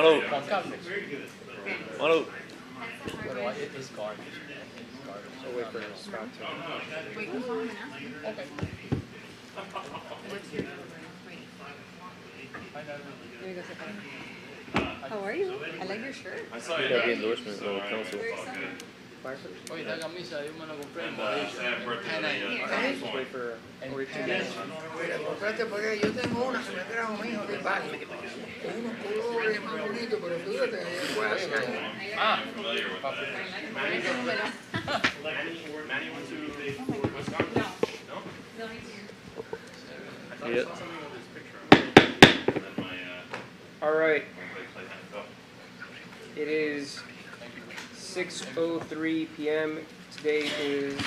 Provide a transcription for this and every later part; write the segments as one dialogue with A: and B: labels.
A: Manu.
B: Juan Carlos.
A: Manu.
B: Pero it's garbage. It's garbage.
C: So wait for Scott to.
D: Wait, who's on now?
B: Okay.
D: What's your number? Wait.
B: I know.
D: Let me go sit down. How are you? I like your shirt.
A: I saw you got the endorsement of the council.
D: Very excited.
B: Oye, esta camisa yo me la compré en Mauricio.
C: Just wait for. Or two minutes.
E: Compraste porque yo tengo una que me trajo mi hijo de Bali. Unos colores más bonitos, pero fíjate, fue hace años.
B: Ah,
D: Ese número.
A: Manny went to
D: No.
A: Wisconsin.
D: No, he's here.
A: Yeah.
C: All right. It is 6:03 p.m. Today is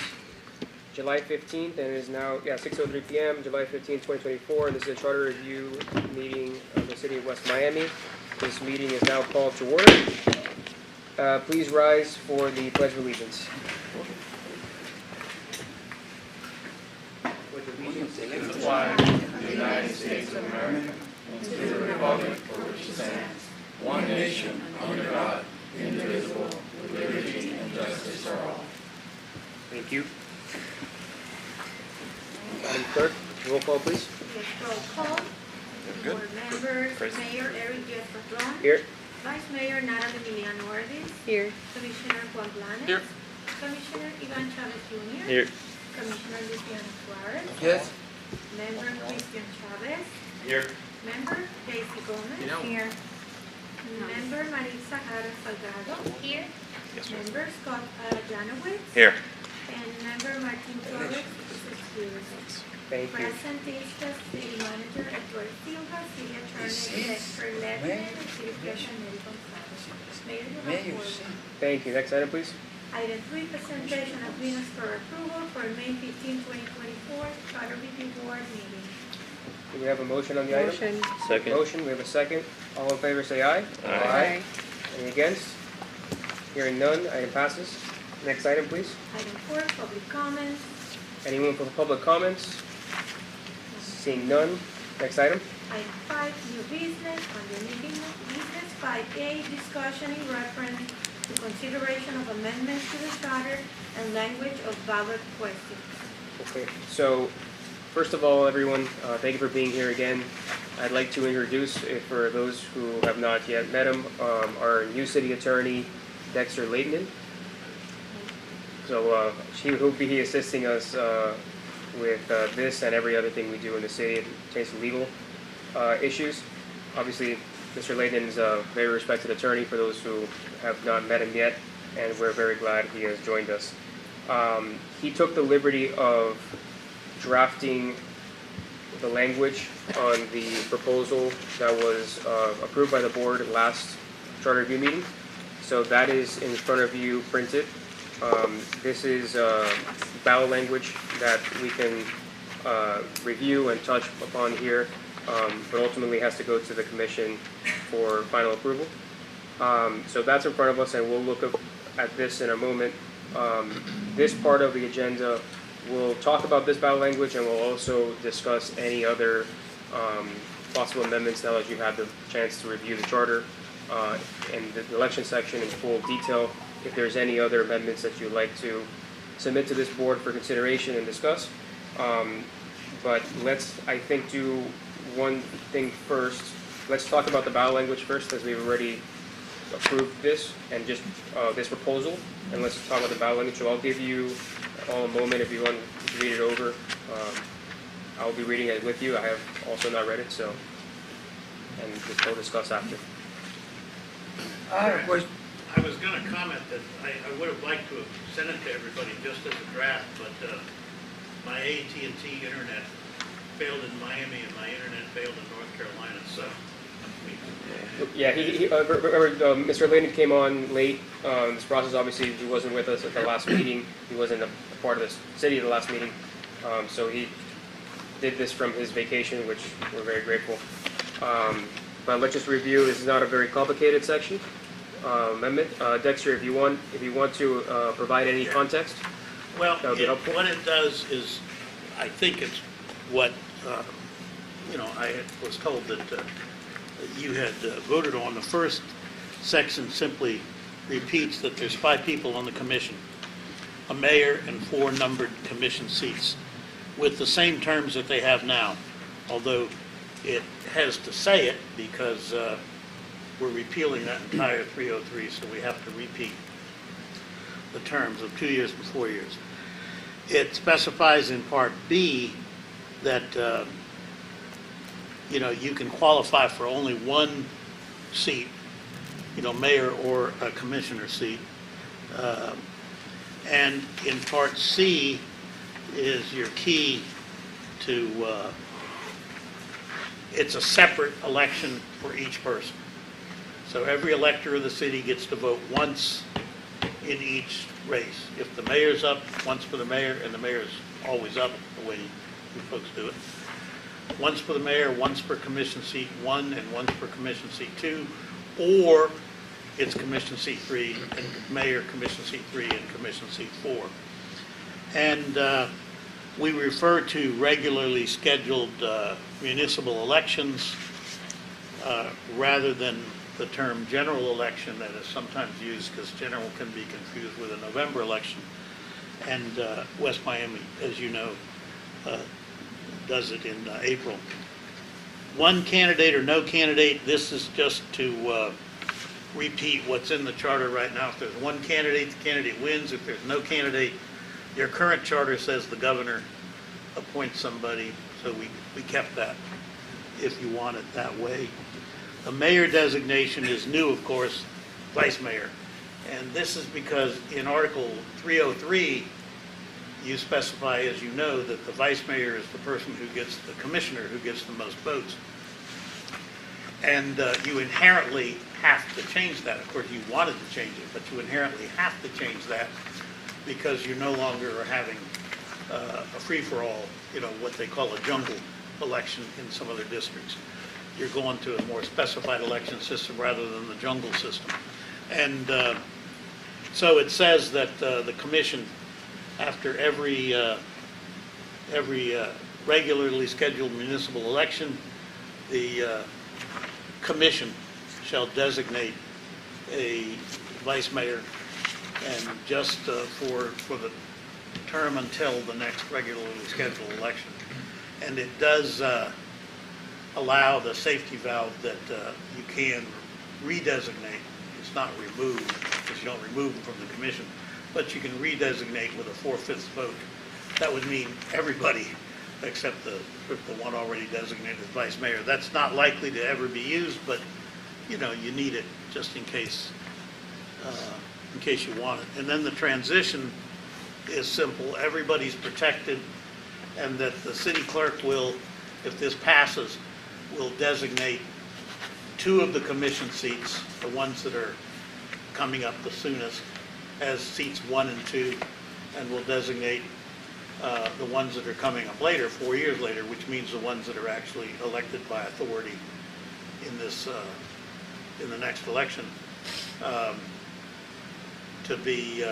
C: July 15th, and it is now 6:03 p.m. July 15th, 2024. And this is a charter review meeting of the City of West Miami. This meeting is now called to order. Please rise for the Pledge of Allegiance. With allegiance to the flag of the United States of America and to the republic for which it stands, one nation under God, indivisible, with liberty and justice for all. Thank you. Madam Clerk, roll call, please.
F: Yes, roll call. Board members, Mayor Eric J. Patron.
C: Here.
F: Vice Mayor Nara Emiliano Ortiz.
D: Here.
F: Commissioner Juan Blanes.
B: Here.
F: Commissioner Ivan Chavez Jr.
A: Here.
F: Commissioner Luciano Suarez.
E: Yes.
F: Member Christian Chavez.
A: Here.
F: Member Daisy Gomez.
D: Here.
F: Member Marisa Jara Salgado. Here.
A: Yes, sir.
F: Member Scott Janowitz.
A: Here.
F: And member Martin Torres is excused.
C: Thank you.
F: Present is the city manager Edward Silva, city attorney Dexter Ledman, and city clerk Mary Gonzalez. Mayor, you have
E: Mayor,
F: order.
E: sí.
C: Thank you. Next item, please.
F: Item 3, presentation of minutes for approval for May 15, 2024, charter review board meeting.
C: Do we have a motion on the item?
D: Motion.
A: Second.
C: Motion. We have a second. All in favor, say aye.
A: Aye.
C: Any against? Hearing none, item passes. Next item, please.
F: Item 4, public comments.
C: Anyone for the public comments? Seeing none. Next item.
F: Item 5, new business, under new business 5A, discussion in reference to consideration of amendments to the charter and language of ballot questions.
C: Okay. So, first of all, everyone, thank you for being here again. I'd like to introduce, for those who have not yet met him, our new city attorney, Dexter Ledman. So he will be assisting us with this and every other thing we do in the city. It pertains to legal issues. Obviously, Mr. Ledman is a very respected attorney for those who have not met him yet, and we're very glad he has joined us. He took the liberty of drafting the language on the proposal that was approved by the board last charter review meeting. So that is in front of you printed. This is ballot language that we can review and touch upon here, but ultimately has to go to the commission for final approval. So that's in front of us, and we'll look at this in a moment. This part of the agenda will talk about this ballot language, and we'll also discuss any other possible amendments now that you've had the chance to review the charter and the election section in full detail. If there's any other amendments that you'd like to submit to this board for consideration and discuss. But let's, I think, do one thing first. Let's talk about the ballot language first, as we've already approved this and just this proposal. And let's talk about the ballot language. So I'll give you all a moment if you want to read it over. I'll be reading it with you. I have also not read it, so, and we'll discuss after.
G: I was going to comment that I would have liked to have sent it to everybody just as a draft, but my AT&T internet failed in Miami and my internet failed in North Carolina, so.
C: Yeah, Mr. Layden came on late. This process, obviously, he wasn't with us at the last meeting. He wasn't a part of the city at the last meeting. So he did this from his vacation, which we're very grateful. But let's just review. This is not a very complicated section. Amendment. Dexter, if you want to provide any context,
G: Well,
C: that would be helpful.
G: what it does is, I think it's what, I was told that you had voted on. The first section simply repeats that there's 5 people on the commission, a mayor and 4 numbered commission seats, with the same terms that they have now, although it has to say it because we're repealing that entire 303, so we have to repeat the terms of 2 years and 4 years. It specifies in Part B that you can qualify for only 1 seat, mayor or a commissioner seat. And in Part C is your key to, it's a separate election for each person. So every elector of the city gets to vote once in each race. If the mayor's up, once for the mayor, and the mayor's always up the way you folks do it. Once for the mayor, once for commission seat 1, and once for commission seat 2, or it's commission seat 3, and mayor, commission seat 3, and commission seat 4. And we refer to regularly scheduled municipal elections rather than the term general election that is sometimes used, because general can be confused with a November election. And West Miami, as you know, does it in April. One candidate or no candidate, this is just to repeat what's in the charter right now. If there's one candidate, the candidate wins. If there's no candidate, your current charter says the governor appoints somebody, so we kept that if you want it that way. The mayor designation is new, of course, vice mayor. And this is because in Article 303, you specify, as you know, that the vice mayor is the person who gets, the commissioner who gets the most votes. And you inherently have to change that. Of course, you wanted to change it, but you inherently have to change that because you no longer are having a free-for-all, what they call a jungle election in some other districts. You're going to a more specified election system rather than the jungle system. And so it says that the commission, after every regularly scheduled municipal election, the commission shall designate a vice mayor, and just for the term until the next regularly scheduled election. And it does allow the safety valve that you can redesignate. It's not removed, because you don't remove them from the commission, but you can redesignate with a 4/5 vote. That would mean everybody except the one already designated as vice mayor. That's not likely to ever be used, but you need it just in case you want it. And then the transition is simple. Everybody's protected, and that the city clerk will, if this passes, will designate 2 of the commission seats, the ones that are coming up the soonest, as seats 1 and 2, and will designate the ones that are coming up later, 4 years later, which means the ones that are actually elected by authority in this in the next election, to be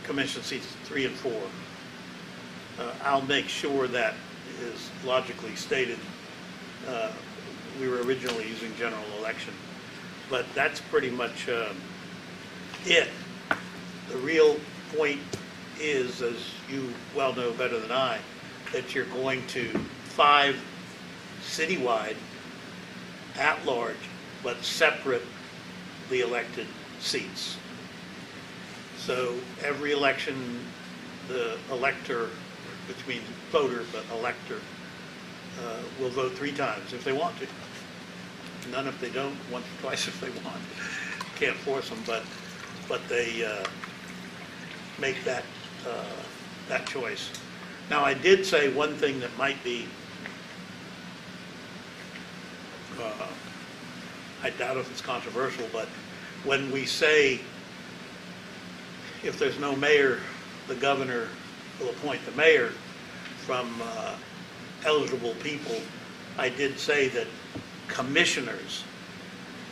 G: commission seats 3 and 4. I'll make sure that is logically stated. We were originally using general election, but that's pretty much it. The real point is, as you well know better than I, that you're going to 5 citywide, at large, but separately elected seats. So every election, the elector, which means voter, but elector, will vote 3 times if they want to. None if they don't, once or twice if they want. Can't force them, but they make that choice. Now, I did say one thing that might be, I doubt if it's controversial, but when we say if there's no mayor, the governor will appoint the mayor from eligible people, I did say that commissioners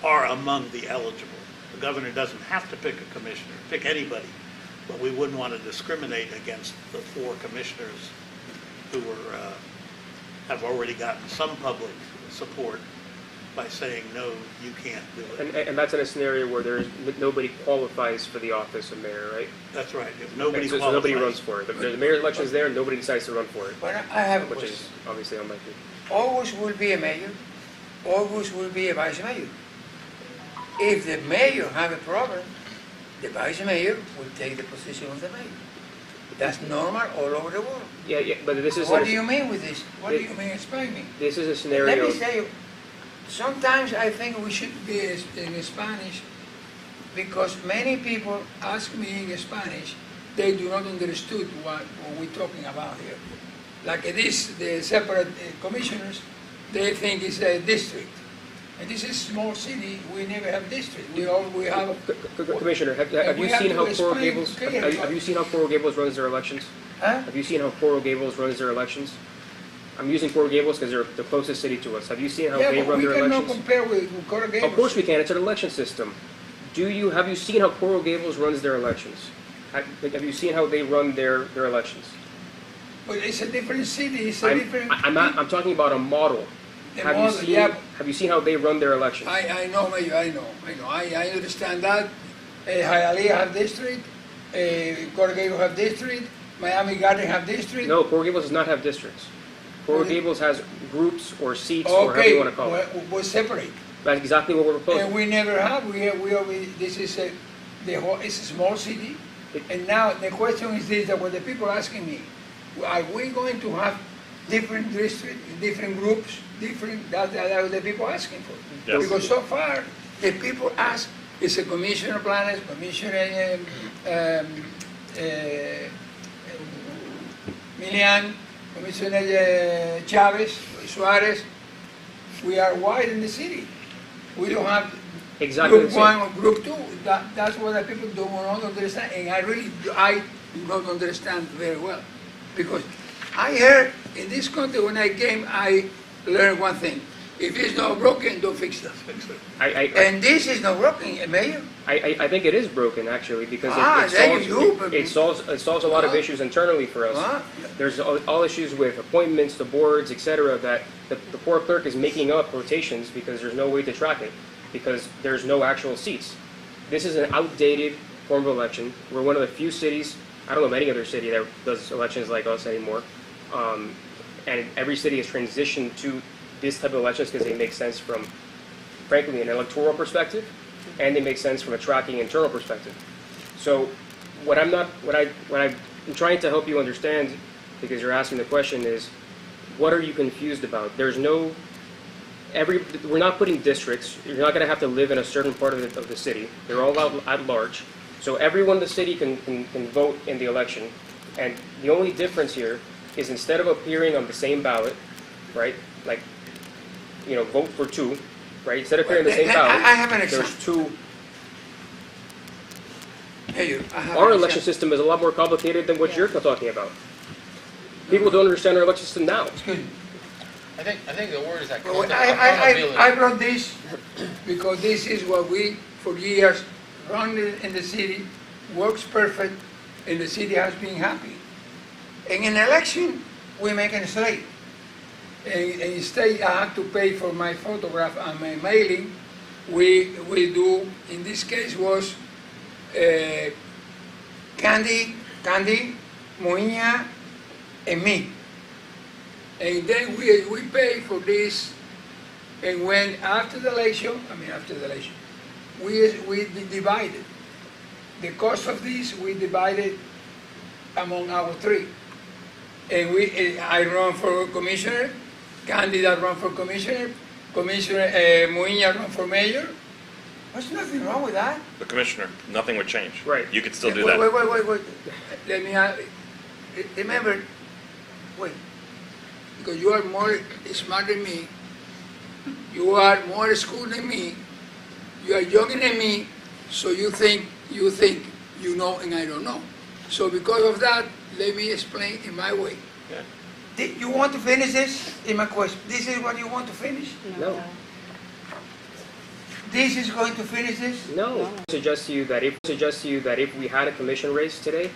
G: are among the eligible. The governor doesn't have to pick a commissioner, pick anybody, but we wouldn't want to discriminate against the 4 commissioners who were have already gotten some public support by saying, no, you can't do it.
C: And that's in a scenario where nobody qualifies for the office of mayor, right?
G: That's right. If nobody
C: So
G: qualifies.
C: nobody runs for it. The mayor's election is there, and nobody decides to run for it,
E: But I have a
C: which
E: question.
C: is obviously unlikely.
E: Always will be a mayor, always will be a vice mayor. If the mayor have a problem, the vice mayor will take the position of the mayor. That's normal all over the world.
C: Yeah, but this is
E: What do you mean with this? What do you mean? Explain me.
C: this is a
E: Let
C: scenario.
E: me say, sometimes I think we should be in Spanish because many people ask me in Spanish, they do not understood what we're talking about here. Like this, the separate commissioners, they think it's a district. And this is small city, we never have district. We have,
C: Commissioner, have
E: we
C: you
E: have
C: seen
E: to
C: how Coral
E: explain
C: Gables?
E: clearly.
C: Have you seen how Coral Gables runs their elections?
E: huh?
C: Have you seen how Coral Gables runs their elections? I'm using Coral Gables because they're the closest city to us. Have you seen how
E: Yeah,
C: they
E: but
C: run
E: we
C: their
E: cannot
C: elections?
E: compare with Coral Gables.
C: Of course we can. It's an election system. Have you seen how Coral Gables runs their elections? Have you seen how they run their elections?
E: But it's a different city, it's a different.
C: I'm talking about a model.
E: The
C: Have
E: model,
C: you seen?
E: yeah.
C: Have you seen how they run their elections?
E: I know, Mayor, I know. I understand that. Hialeah have district, Coral Gables have district, Miami Garden have district.
C: No, Coral Gables does not have districts. Coral
E: Well,
C: Gables has groups or seats or however you
E: Okay,
C: want to call it.
E: we're separate.
C: That's exactly what we're
E: And
C: proposing.
E: we never have, this is it's a small city. And now the question is this, that what the people asking me, are we going to have different districts, different groups, that's what the people asking for?
A: Yes.
E: Because so far, the people ask, is a commissioner Blanes, commissioner Milian, Commissioner Chavez, Suarez, we are wide in the city. We don't have
C: Exactly
E: group
C: the same.
E: one or group two. That's what the people don't understand, and I do not understand very well. Because I heard in this country when I came, I learned one thing. If it's not broken, don't fix it. And this is not broken, Mayor.
C: I think it is broken actually because
E: there you go, but-
C: it solves a lot of issues internally for us.
E: Huh?
C: There's all issues with appointments to boards, etc. That the poor clerk is making up rotations because there's no way to track it because there's no actual seats. This is an outdated form of election. We're one of the few cities, I don't know of any other city that does elections like us anymore. And every city has transitioned to this type of elections because they make sense from, frankly, an electoral perspective, and they make sense from a tracking internal perspective. So, what I'm trying to help you understand, because you're asking the question, is what are you confused about? We're not putting districts. You're not going to have to live in a certain part of the city. They're all out at large. So everyone in the city can vote in the election. And the only difference here is instead of appearing on the same ballot, right, like, vote for two, right, instead of appearing on the same ballot,
E: I have an
C: there's
E: example.
C: two.
E: Mayor, I have
C: Our
E: an
C: election
E: example.
C: system is a lot more complicated than what you're talking about. People don't understand our election system now.
E: Excuse me.
B: I think the word is that
E: Well,
B: accountability.
E: I brought this because this is what we, for years, run in the city, works perfect, and the city has been happy. And in election, we make a slate. And instead, I have to pay for my photograph and my mailing. We do, in this case, was Candy, Moiña, and me. And then we pay for this, and when after the election, we divided. The cost of this, we divided among our three. And I run for commissioner, candidate run for commissioner, Commissioner Moiña run for mayor. There's nothing wrong with that.
A: The commissioner, nothing would change.
C: Right.
A: You could still do
E: Wait,
A: that.
E: wait. Let me remember, wait. Because you are more smart than me, you are more schooled than me, you are younger than me, so you think you know and I don't know. So because of that, let me explain in my way.
A: Yeah.
E: You want to finish this? In my question, this is what you want to finish?
C: No.
E: This is going to finish this?
C: No. I suggest to you that if we had a commission race today,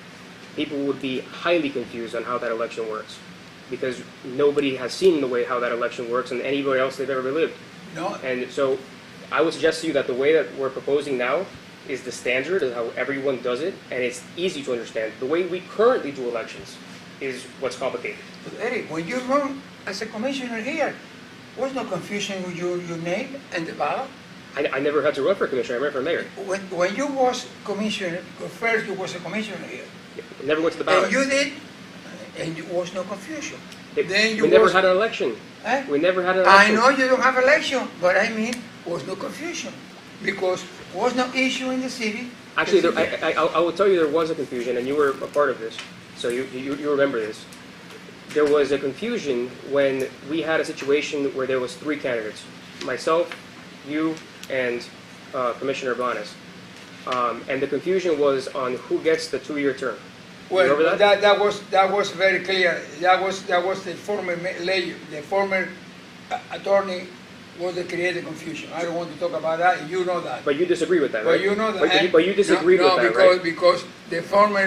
C: people would be highly confused on how that election works. because nobody has seen the way how that election works and anybody else they've ever lived.
E: No,
C: And so I would suggest to you that the way that we're proposing now is the standard of how everyone does it, and it's easy to understand. The way we currently do elections is what's complicated.
E: but Eric, when you run as a commissioner here, was no confusion with your name and the ballot?
C: I never had to run for commissioner, I ran for mayor.
E: When you was commissioner, because first you was a commissioner here,
C: I never went to the
E: and
C: ballot.
E: you did, and there was no confusion. Then you
C: We never
E: was-
C: had an election.
E: Eh?
C: We never had an
E: I
C: election.
E: know you don't have election, but I mean, was no confusion, because was no issue in the city.
C: Actually, I will tell you there was a confusion, and you were a part of this, so you remember this. There was a confusion when we had a situation where there was 3 candidates, myself, you, and Commissioner Blanes. And the confusion was on who gets the 2-year term.
E: Well,
C: Remember that?
E: that was very clear. That was the former the former attorney was the created confusion. I don't want to talk about that. You know that.
C: But you disagree with that,
E: But
C: right?
E: you know that.
C: But you disagreed with that,
E: because,
C: right?
E: because the former,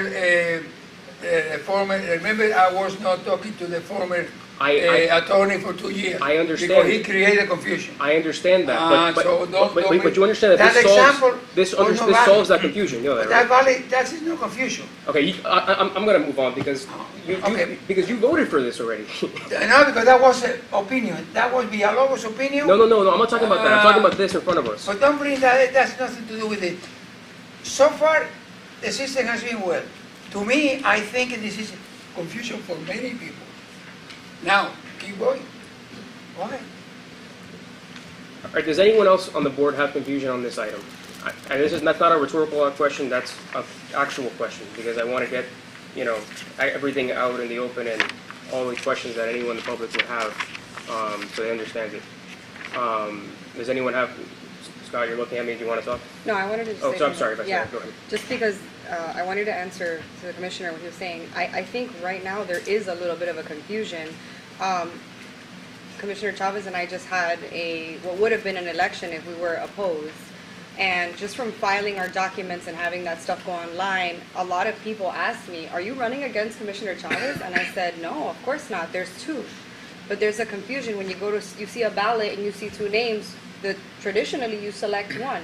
E: remember I was not talking to the former attorney for 2 years.
C: I understand.
E: Because he created confusion.
C: I understand that, but you understand that
E: that
C: this
E: example
C: solves
E: was no valid.
C: solves that confusion. You know that,
E: That
C: right?
E: valid, that is no confusion.
C: Okay, I'm going to move on because
E: Okay.
C: because you voted for this already.
E: No, because that was an opinion. That was Villalobos' opinion.
C: No, I'm not talking about that. I'm talking about this in front of us.
E: But don't bring that, that's nothing to do with it. So far, the system has been well. To me, I think this is confusion for many people. Now, keep going. Go ahead.
C: All right, does anyone else on the board have confusion on this item? And that's not a rhetorical question, that's an actual question, because I want to get, everything out in the open and all the questions that anyone in the public would have, so they understand it. Does anyone have, Scott, you're looking at me, do you want to talk?
D: No, I wanted to just
C: Oh,
D: say
C: so I'm
D: something.
C: sorry if I said
D: Yeah,
C: that. Go ahead.
D: just because I wanted to answer to the commissioner what he was saying. I think right now there is a little bit of a confusion. Commissioner Chavez and I just had what would have been an election if we were opposed. And just from filing our documents and having that stuff go online, a lot of people asked me, are you running against Commissioner Chavez? And I said, no, of course not. There's 2. But there's a confusion when you see a ballot and you see 2 names, traditionally you select one.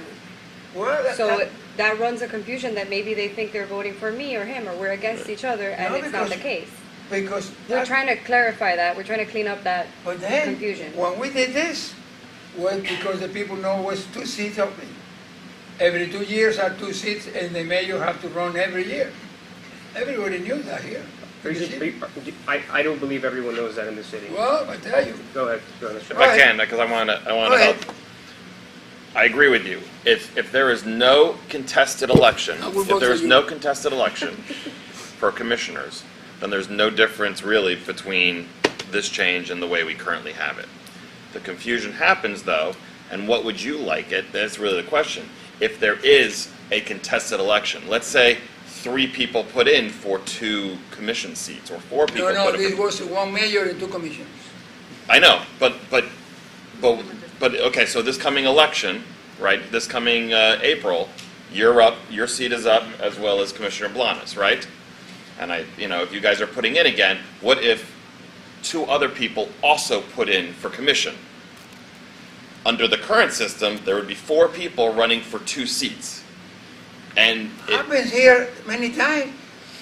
E: Well,
D: So that runs a confusion that maybe they think they're voting for me or him or we're against each other, and
E: No,
D: it's not the
E: because-
D: case.
E: because
D: We're trying to clarify that. We're trying to clean up that
E: but then,
D: confusion.
E: when we did this, was because the people know was 2 seats open. Every 2 years are 2 seats, and the mayor have to run every year. Everybody knew that here.
C: I don't believe everyone knows that in the city.
E: Well, I tell you.
C: Go ahead, Mr.
A: If
E: Go
A: I
E: ahead.
A: can, because I want to
E: Go ahead.
A: help. I agree with you. If there is no contested election,
E: I will
A: if
E: vote
A: there
E: for
A: is
E: you.
A: no contested election for commissioners, then there's no difference really between this change and the way we currently have it. The confusion happens though, and what would you like it? That's really the question. If there is a contested election, let's say 3 people put in for 2 commission seats, or 4 people
E: No,
A: put in
E: this
A: for...
E: was 1 mayor and 2 commissioners.
A: I know, but okay, so this coming election, right, this coming April, you're up, your seat is up, as well as Commissioner Blanes, right? And if you guys are putting in again, what if 2 other people also put in for commission? Under the current system, there would be 4 people running for 2 seats. And
E: Happens here many times.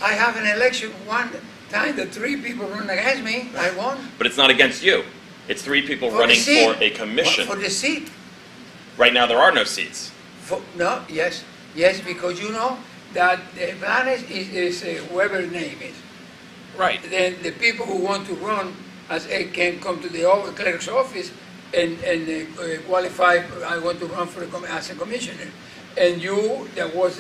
E: I have an election one time, the 3 people run against me, I won.
A: but it's not against you. It's 3 people
E: For the
A: running
E: seat.
A: for a commission.
E: For the seat.
A: Right now, there are no seats.
E: No, yes, because you know that Blanes is whoever name is.
A: Right.
E: Then the people who want to run can come to the clerk's office and qualify, I want to run as a commissioner. And there was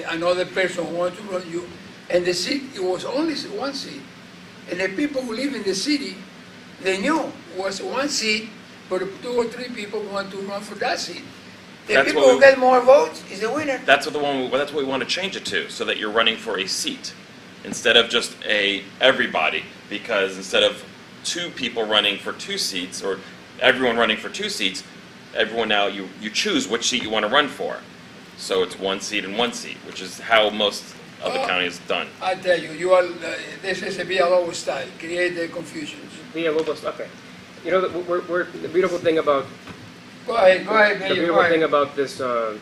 E: another person who wanted to run you, and the seat, it was only 1 seat. And the people who live in the city, they knew it was 1 seat, but 2 or 3 people want to run for that seat. The
A: That's
E: people
A: what
E: who get more votes is the winner.
A: That's what we want to change it to, so that you're running for a seat instead of just everybody. Because instead of 2 people running for 2 seats, or everyone running for 2 seats, everyone now you choose which seat you want to run for. So it's 1 seat and 1 seat, which is how most of the county is done.
E: I tell you, you are, this is a Villalobos style, create the confusions.
C: Villalobos, okay. You know, the beautiful thing about,
E: Go ahead,
C: the
E: Mayor,
C: beautiful
E: go
C: thing
E: ahead.
C: about this, government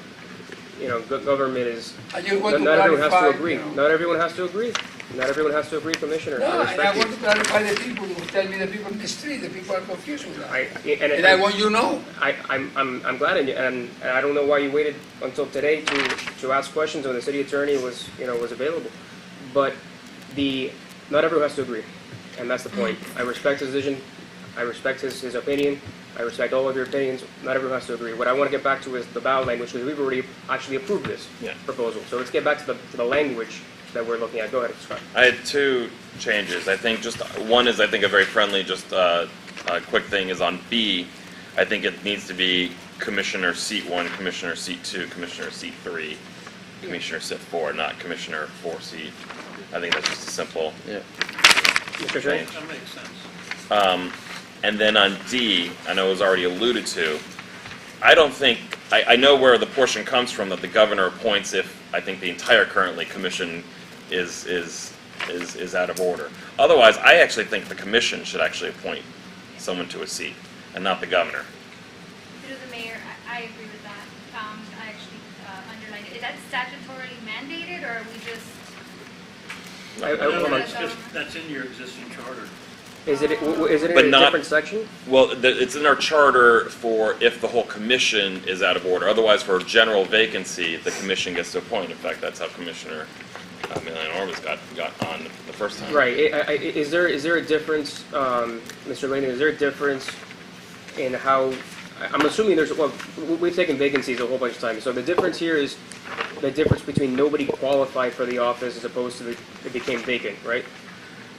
C: is,
E: I just want to
C: not everyone has to
E: clarify,
C: agree.
E: you know.
C: Not everyone has to agree. Not everyone has to agree, Commissioner.
E: No,
C: I
E: and I
C: respect
E: want
C: you.
E: to clarify the people who tell me the people in the street, the people are confused with that.
C: And
E: And I want you to know.
C: I'm glad, and I don't know why you waited until today to ask questions when the city attorney was available. But not everyone has to agree, and that's the point. I respect his decision, I respect his opinion, I respect all of your opinions. Not everyone has to agree. What I want to get back to is the ballot language, because we've already actually approved this
A: Yeah.
C: proposal. So let's get back to the language that we're looking at. Go ahead, Scott.
A: I had two changes. I think just one is I think a very friendly, just a quick thing is on B. I think it needs to be Commissioner seat 1, Commissioner seat 2, Commissioner seat 3, Commissioner seat 4, not Commissioner 4 seat. I think that's just a simple
C: Mr. Shane?
A: change.
G: That makes sense.
A: And then on D, I know it was already alluded to. I don't think I know where the portion comes from that the governor appoints if I think the entire currently commission is out of order. Otherwise, I actually think the commission should actually appoint someone to a seat and not the governor.
H: Through the mayor, I agree with that. I actually underlined it. Is that statutorily mandated, or are we just?
C: Hold on.
G: That's in your existing charter.
C: Is it in
A: But
C: a
A: not-
C: different section?
A: Well, it's in our charter for if the whole commission is out of order. Otherwise, for a general vacancy, the commission gets to appoint. In fact, that's how Commissioner Milian Orbis got on the first time.
C: Right. Is there a difference, Mr. Laney? Is there a difference in how? I'm assuming we've taken vacancies a whole bunch of times. So the difference here is the difference between nobody qualified for the office as opposed to it became vacant, right?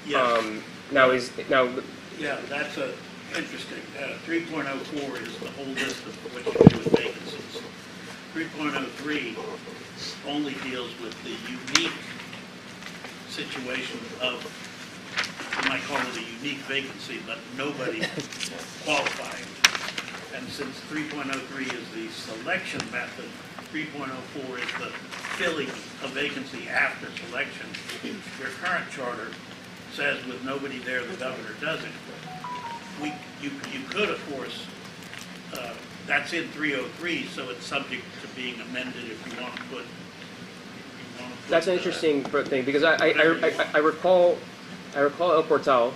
G: Yes.
C: Now
G: Yeah, that's interesting. 3.04 is the whole list of what you do with vacancies. 3.03 only deals with the unique situation of, you might call it a unique vacancy, but nobody qualifying. And since 3.03 is the selection method, 3.04 is the filling a vacancy after selection. Your current charter says with nobody there, the governor does it. You could, of course, that's in 303, so it's subject to being amended if you want to put.
C: that's an interesting thing because I recall El Portal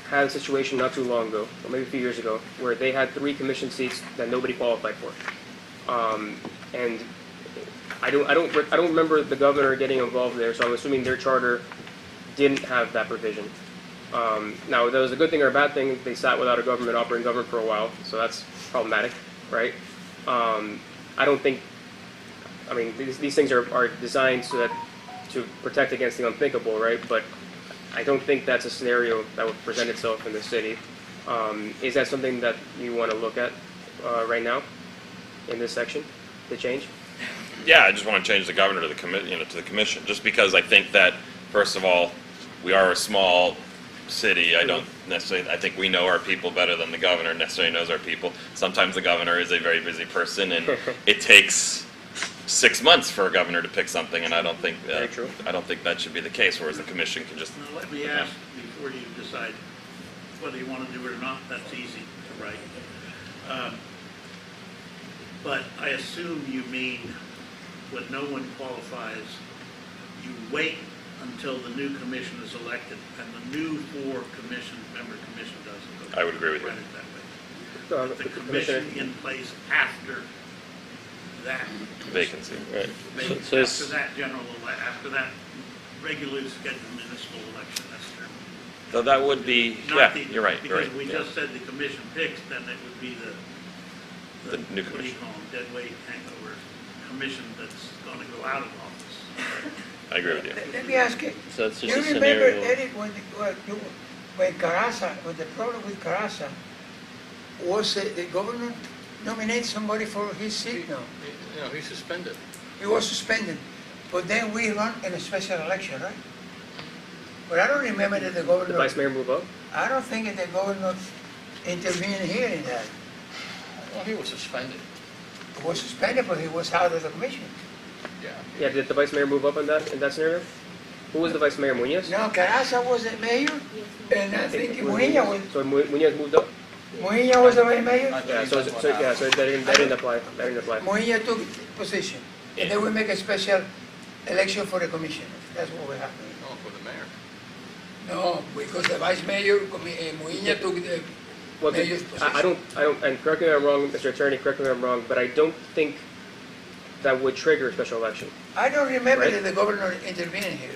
C: had a situation not too long ago, or maybe a few years ago, where they had 3 commission seats that nobody qualified for, and I don't remember the governor getting involved there, so I'm assuming their charter didn't have that provision. Now, that was a good thing or a bad thing. They sat without a operating government for a while, so that's problematic, right? I don't think. I mean, these things are designed so that to protect against the unthinkable, right? But I don't think that's a scenario that would present itself in the city. Is that something that you want to look at right now in this section, the change?
A: Yeah, I just want to change the governor to the to the commission, just because I think that first of all, we are a small city. I don't necessarily. I think we know our people better than the governor necessarily knows our people. Sometimes the governor is a very busy person, and it takes 6 months for a governor to pick something, and I don't think
C: Very true.
A: I don't think that should be the case. Whereas the commission can just.
G: Now, let me ask before you decide whether you want to do it or not. That's easy to write. But I assume you mean when no one qualifies, you wait until the new commission is elected and the new 4 member commission does it.
A: I would agree with you.
G: Read it that way. The commission in place after that.
A: Vacancy, right?
G: After that regularly scheduled municipal election, that's true.
A: So that would be,
G: Not
A: yeah,
G: the-
A: you're right, you're right.
G: Because we
A: yeah.
G: just said the commission picks, then it would be
A: The new
G: what do you
A: commission.
G: call them, dead weight hangover commission that's gonna go out of office.
A: I agree with you.
E: Let me ask you,
B: So it's
E: you
B: just a
E: remember,
B: scenario.
E: Eric, when Caraza, when the problem with Caraza, was the governor nominate somebody for his seat? No,
I: No, he's suspended.
E: he was suspended. But then we run in a special election, right? But I don't remember that the
C: The
E: governor,
C: vice mayor move up?
E: I don't think that the governor intervened here in that.
I: Well, he was suspended.
E: He was suspended, but he was out of the commission.
C: Yeah, did the vice mayor move up in that scenario? Who was the vice mayor, Munoz?
E: No, Caraza was the mayor, and I think Mujina was,
C: So Munoz moved up?
E: Mujina was the vice mayor.
C: Yeah, so that didn't apply, that didn't apply.
E: Mujina took position, and then we make a special election for the commissioners. That's what will happen.
I: No, for the mayor.
E: No, because the vice mayor, Mujina took the
C: Well,
E: mayor's
C: I
E: position.
C: don't, and correct me if I'm wrong, Mr. Attorney, correct me if I'm wrong, but I don't think that would trigger a special election.
E: I don't remember
C: Right.
E: that the governor intervened here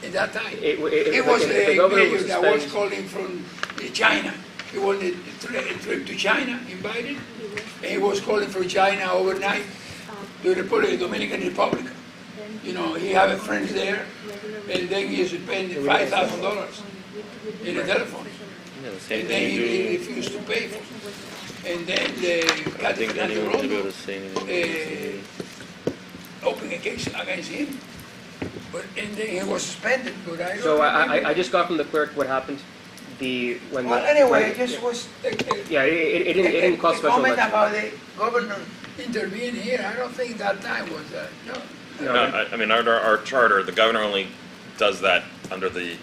E: in that time.
C: It
E: It was
C: if the
E: the
C: governor
E: mayor
C: was
E: that was
C: suspended,
E: calling from China. He wanted a trip to China, invited, and he was calling from China overnight to the Dominican Republic. You know, he had friends there, and then he spent $5,000 in the telephone.
J: Yeah, the same
E: And then
J: thing you
E: he
J: do.
E: refused to pay for it. And then the
J: I think anyone should be able to say anything.
E: opened a case against him. But, and then he was suspended, but I don't
C: so
E: remember.
C: I just got from the clerk what happened, when
E: Well,
C: the.
E: anyway,
C: when-
E: it just was.
C: Yeah, it didn't cause
E: The
C: special
E: comment
C: election.
E: about the governor intervening here, I don't think that time was, no.
C: No,
A: No, I mean, under our charter, the governor only does that under the,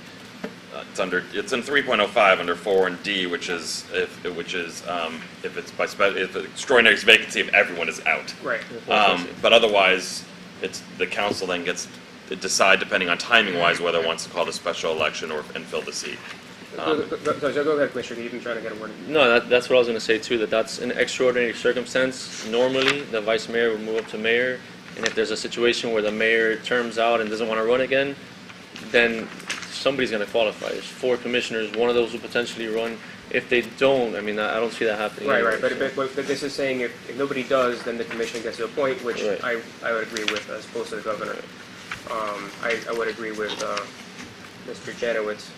A: it's in 3.05 under 4 and D, which is, if it's by, if the extraordinary vacancy if everyone is out.
C: Right.
A: But otherwise, it's, the council then gets to decide, depending on timing wise, whether it wants to call it a special election and fill the seat.
C: Go ahead, Commissioner, you've been trying to get a word.
J: No, that's what I was going to say too, that's an extraordinary circumstance. Normally, the vice mayor would move up to mayor, and if there's a situation where the mayor terms out and doesn't want to run again, then somebody's going to qualify. There's 4 commissioners, one of those will potentially run. If they don't, I mean, I don't see that happening.
C: Right,
J: anyway,
C: right,
J: so.
C: but this is saying if nobody does, then the commission gets to a point, which
J: Right.
C: I would agree with as opposed to the governor. I would agree with Mr. Janowitz.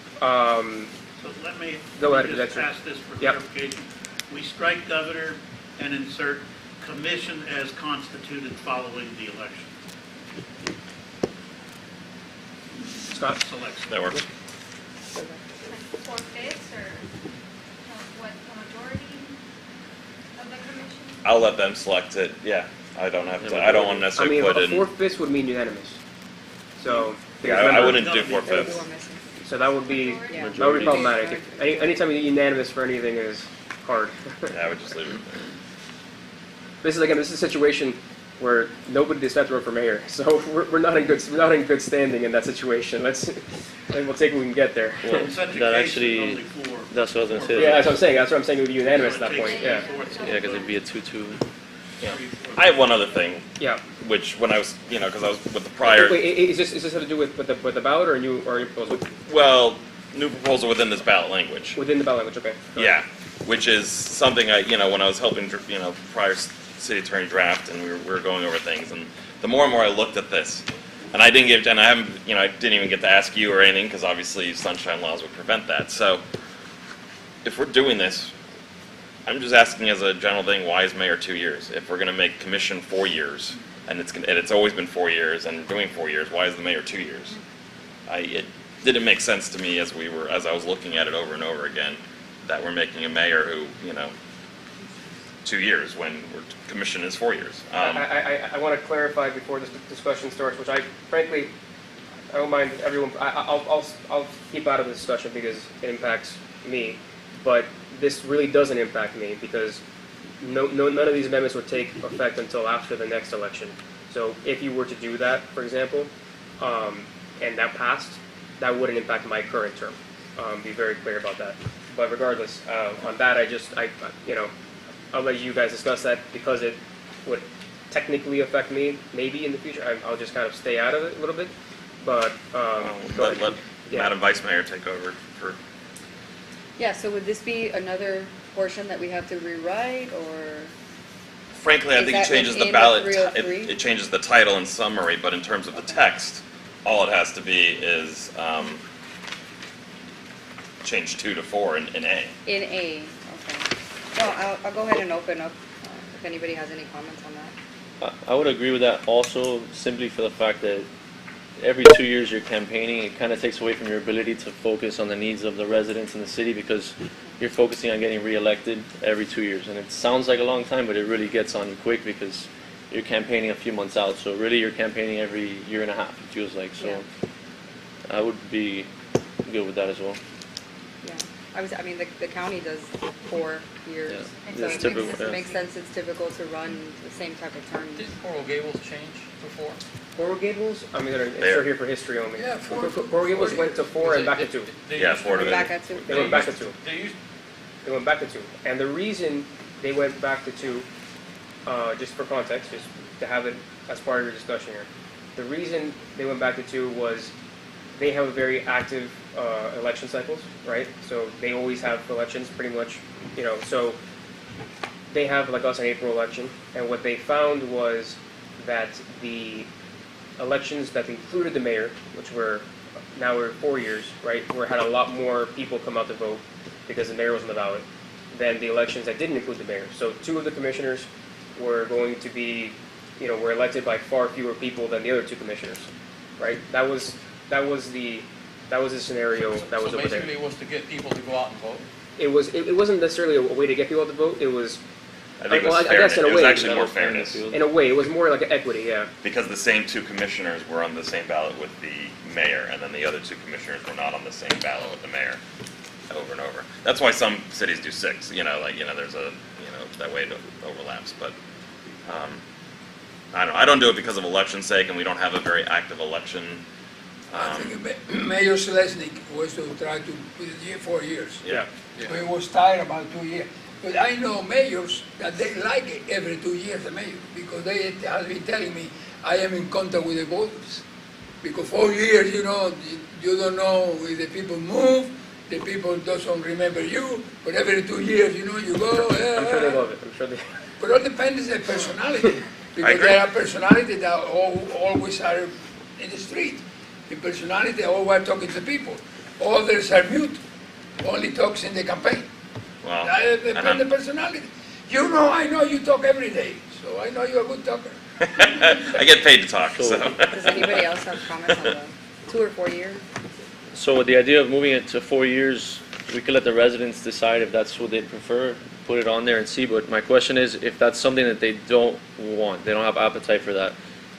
G: So let me
C: Go ahead,
G: just
C: Dexter.
G: ask this for
C: Yep.
G: clarification. We strike governor and insert commission as constituted following the election.
C: Scott?
G: Selection.
A: That works.
H: 4/5 or what, a majority of the commission?
A: I'll let them select it, yeah. I don't have to,
J: Yeah,
A: I don't want to
C: I
A: necessarily
C: mean,
A: put
C: a
A: in.
C: 4/5 would mean unanimous. So,
A: Yeah, I
C: remember-
A: wouldn't do
D: Four
A: 4/5.
D: missing.
C: So that would be,
D: Yeah.
C: that would be problematic. If anytime you get unanimous for anything is hard.
A: Yeah, I would just leave it there.
C: This is a situation where nobody decides to run for mayor, so we're not in good standing in that situation. We'll take what we can get there.
J: Well,
G: In such a
J: that
G: case,
J: actually,
G: it's only 4.
J: that's what I was going to say.
C: Yeah, that's what I'm saying. That's what I'm saying. It would be unanimous at that
G: So it
C: point.
G: takes
C: Yeah.
G: 3/4.
J: Yeah, because it'd be a 2-2.
C: Yeah.
A: I have one other thing,
C: Yeah.
A: which when I was, because I was with the prior,
C: Wait, is this have to do with the ballot or a new proposal
A: well, new proposal within this ballot language.
C: within the ballot language? Okay.
A: Yeah, which is something I, when I was helping, prior city attorney draft, and we were going over things, and the more and more I looked at this, and I didn't even get to ask you or anything, because obviously sunshine laws would prevent that. So, if we're doing this, I'm just asking as a general thing, why is mayor 2 years? If we're going to make commission 4 years, and it's always been 4 years, and doing 4 years, why is the mayor 2 years? It didn't make sense to me as I was looking at it over and over again, that we're making a mayor who, 2 years when commission is 4 years.
C: I want to clarify before this discussion starts, which I frankly I don't mind everyone. I'll keep out of the discussion because it impacts me, but this really doesn't impact me because none of these amendments would take effect until after the next election. So if you were to do that, for example, and that passed, that wouldn't impact my current term. Be very clear about that. But regardless, on that, I'll let you guys discuss that because it would technically affect me maybe in the future. I'll just kind of stay out of it a little bit. But go
A: let
C: ahead. Yeah.
A: Madam Vice Mayor take over for.
D: Yeah, so would this be another portion that we have to rewrite, or?
A: Frankly, I
D: Is
A: think it
D: that
A: changes the
D: within the
A: ballot.
D: 303?
A: It changes the title and summary, but in terms of the text, all it has to be is change 2 to 4 in A.
D: In A, okay. Well, I'll go ahead and open up, if anybody has any comments on that.
J: I would agree with that also, simply for the fact that every 2 years you're campaigning, it kind of takes away from your ability to focus on the needs of the residents in the city because you're focusing on getting reelected every 2 years. And it sounds like a long time, but it really gets on you quick because you're campaigning a few months out. So really, you're campaigning every year and a half. It feels like. So
D: Yeah.
J: I would be good with that as well.
D: Yeah, I mean, the county does 4 years.
J: Yeah.
D: So
J: It's
D: it
J: typical,
D: makes,
J: yeah.
D: it makes sense, it's typical to run the same type of terms.
B: Did Coral Gables change before?
C: Coral Gables, I mean, it's
A: There.
C: still here for history only.
E: Yeah,
C: Coral Gables went to 4 and back to 2.
A: Yeah, 4 to
D: We're back at 2.
C: They went back to 2.
B: They used,
C: They went back to 2. And the reason they went back to 2, just for context, just to have it as part of your discussion here, the reason they went back to 2 was they have very active election cycles, right? So they always have elections pretty much, so they have like us an April election. And what they found was that the elections that included the mayor, which were now we're 4 years, right, where had a lot more people come out to vote because the mayor was on the ballot, than the elections that didn't include the mayor. So 2 of the commissioners were going to be, were elected by far fewer people than the other 2 commissioners, right? That was the scenario that was
B: so
C: over there.
B: basically it was to get people to go out and vote?
C: It wasn't necessarily a way to get people to vote. It was,
A: I think it
C: well,
A: was
C: I guess
A: fairness.
C: in a
A: It was
C: way,
A: actually more
J: That was
A: fairness.
C: in a way, it was more like an equity, yeah.
A: Because the same 2 commissioners were on the same ballot with the mayor, and then the other 2 commissioners were not on the same ballot with the mayor over and over. That's why some cities do 6, there's a, that way it overlaps, but, I don't do it because of election's sake, and we don't have a very active election.
E: I think Mayor Selesnik was to try to put it 4 years.
A: Yeah,
E: We was tired about 2 years. But I know mayors that they like it every 2 years, the mayor, because they have been telling me I am in contact with the voters. Because 4 years, you don't know if the people move, the people doesn't remember you, but every 2 years, you go.
C: I'm sure they love it. I'm sure they.
E: But all depends on the personality. Because
A: agree.
E: there are personalities that always are in the street. The personality always talking to people. Others are mute, only talks in the campaign.
A: well,
E: That
A: and
E: depends on the personality. I know you talk every day, so I know you're a good talker.
A: I get paid to talk, so.
D: Does anybody else have comments on the 2 or 4 years?
J: So with the idea of moving it to 4 years, we could let the residents decide if that's what they prefer, put it on there and see. But my question is, if that's something that they don't want, they don't have appetite for that,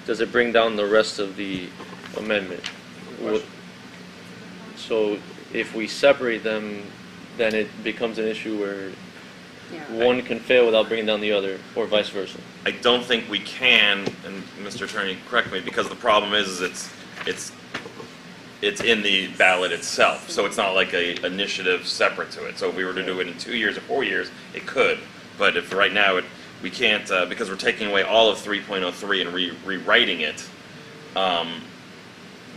J: does it bring down the rest of the amendment? So if we separate them, then it becomes an issue where
D: Yeah.
J: one can fail without bringing down the other, or vice versa.
A: I don't think we can, and Mr. Attorney, correct me, because the problem is it's in the ballot itself, so it's not like a initiative separate to it. So if we were to do it in 2 years or 4 years, it could, but if right now we can't, because we're taking away all of 3.03 and rewriting it,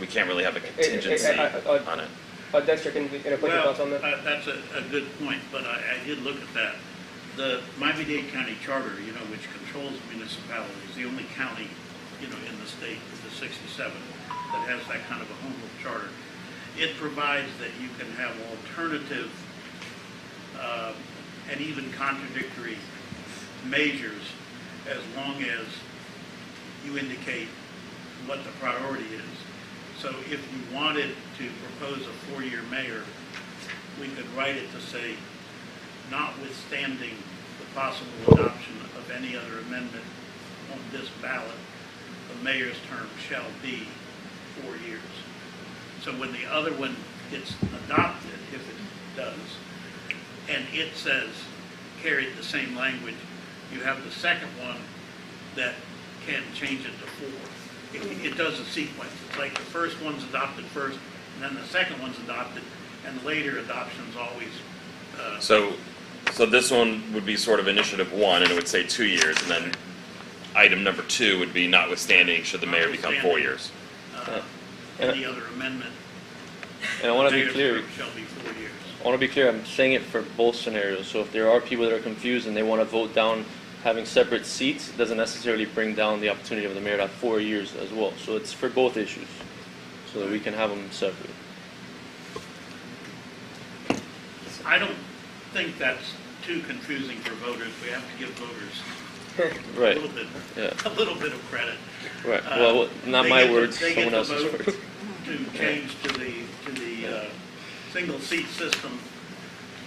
A: we can't really have a contingency on it.
C: Dexter, can you put your thoughts on that?
G: That's a good point, but I did look at that. The Miami-Dade County Charter, which controls municipalities, the only county, in the state, the 67, that has that kind of a home rule charter. It provides that you can have alternative and even contradictory measures as long as you indicate what the priority is. So if you wanted to propose a 4-year mayor, we could write it to say, notwithstanding the possible adoption of any other amendment on this ballot, the mayor's term shall be 4 years. So when the other one gets adopted, if it does, and it says, carried the same language, you have the second one that can change it to 4. It does a sequence. It's like the first one's adopted first, and then the second one's adopted, and later adoptions always.
A: So this one would be sort of initiative 1, and it would say 2 years, and then item number 2 would be notwithstanding should the mayor become 4 years.
G: Any other amendment.
J: And I want to be
G: mayor's
J: clear.
G: term shall be 4 years.
J: I want to be clear, I'm saying it for both scenarios. So if there are people that are confused and they want to vote down having separate seats, it doesn't necessarily bring down the opportunity of the mayor to have 4 years as well. So it's for both issues, so that we can have them separate.
G: I don't think that's too confusing for voters. We have to give voters
J: Right,
G: a little bit,
J: yeah,
G: a little bit of credit.
J: right. Well, not
G: They
J: my
G: get to-
J: words,
G: they get
J: someone
G: to
J: else's
G: vote
J: words.
G: To change to the single seat system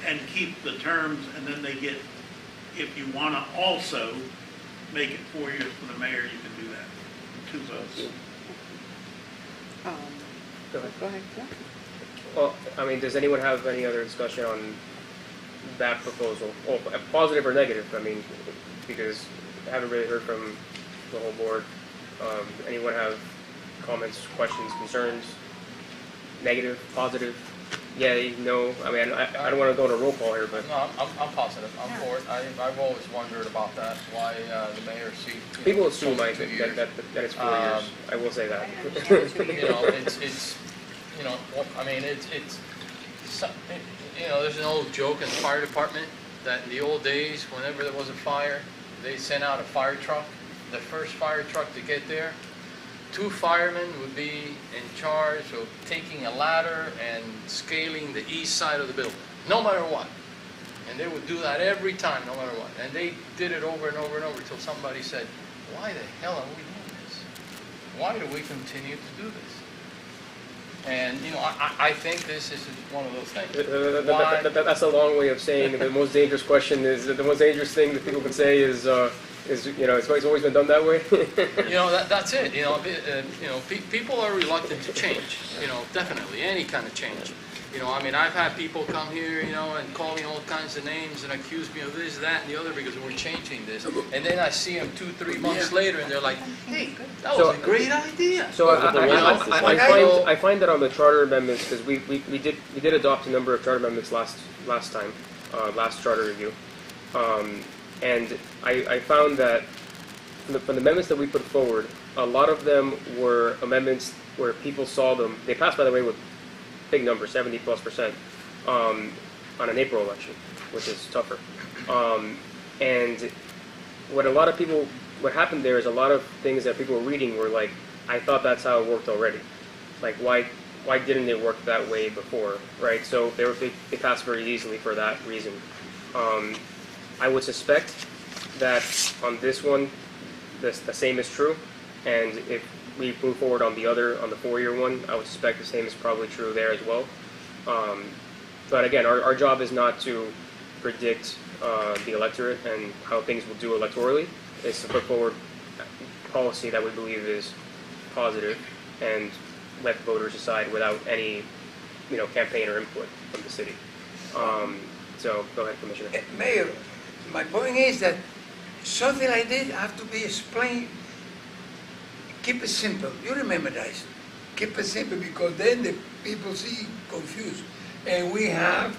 G: and keep the terms, and then they get, if you want to also make it 4 years for the mayor, you can do that. 2 votes.
C: Go ahead.
D: Go ahead, yeah.
C: Well, I mean, does anyone have any other discussion on that proposal? Well, positive or negative? I mean, because I haven't really heard from the whole board. Anyone have comments, questions, concerns? Negative, positive, yay, no? I mean, I don't want to go on a roll call here, but
B: No, I'm positive. I'm for it. I've always wondered about that, why the mayor's seat.
C: people assume
B: it's only
C: Mike,
B: 2 years.
C: that it's 4 years. I will say that.
B: You know, it's, you know, I mean, you know, there's an old joke in the fire department that in the old days, whenever there was a fire, they sent out a fire truck. The first fire truck to get there, 2 firemen would be in charge of taking a ladder and scaling the east side of the building, no matter what. And they would do that every time, no matter what. And they did it over and over and over until somebody said, why the hell are we doing this? Why do we continue to do this? And, you know, I think this is one of those things. Why?
C: That's a long way of saying the most dangerous question is, the most dangerous thing that people can say is you know, it's always been done that way.
B: You know, that's it. You know, people are reluctant to change. You know, definitely any kind of change. You know, I mean, I've had people come here, you know, and call me all kinds of names and accuse me of this, that, and the other because we're changing this. And then I see them 2-3 months later, and they're like, "Hey, that was a great idea."
C: So
B: I
C: I find that on the charter amendments, because we did adopt a number of charter amendments last time, last charter review, and I found that from the amendments that we put forward, a lot of them were amendments where people saw them. They passed, by the way, with big numbers, 70+%, on an April election, which is tougher. And what happened there is a lot of things that people were reading were like, I thought that's how it worked already. Like, why didn't it work that way before, right? So they passed very easily for that reason. I would suspect that on this one, the same is true, and if we move forward on the 4-year one, I would suspect the same is probably true there as well. But again, our job is not to predict the electorate and how things will do electorally. It's to put forward policy that we believe is positive and let voters decide without any, you know, campaign or input from the city. So go ahead, Commissioner.
E: Mayor, my point is that something like this have to be explained. Keep it simple. You remember that. Keep it simple because then the people see confused. And we have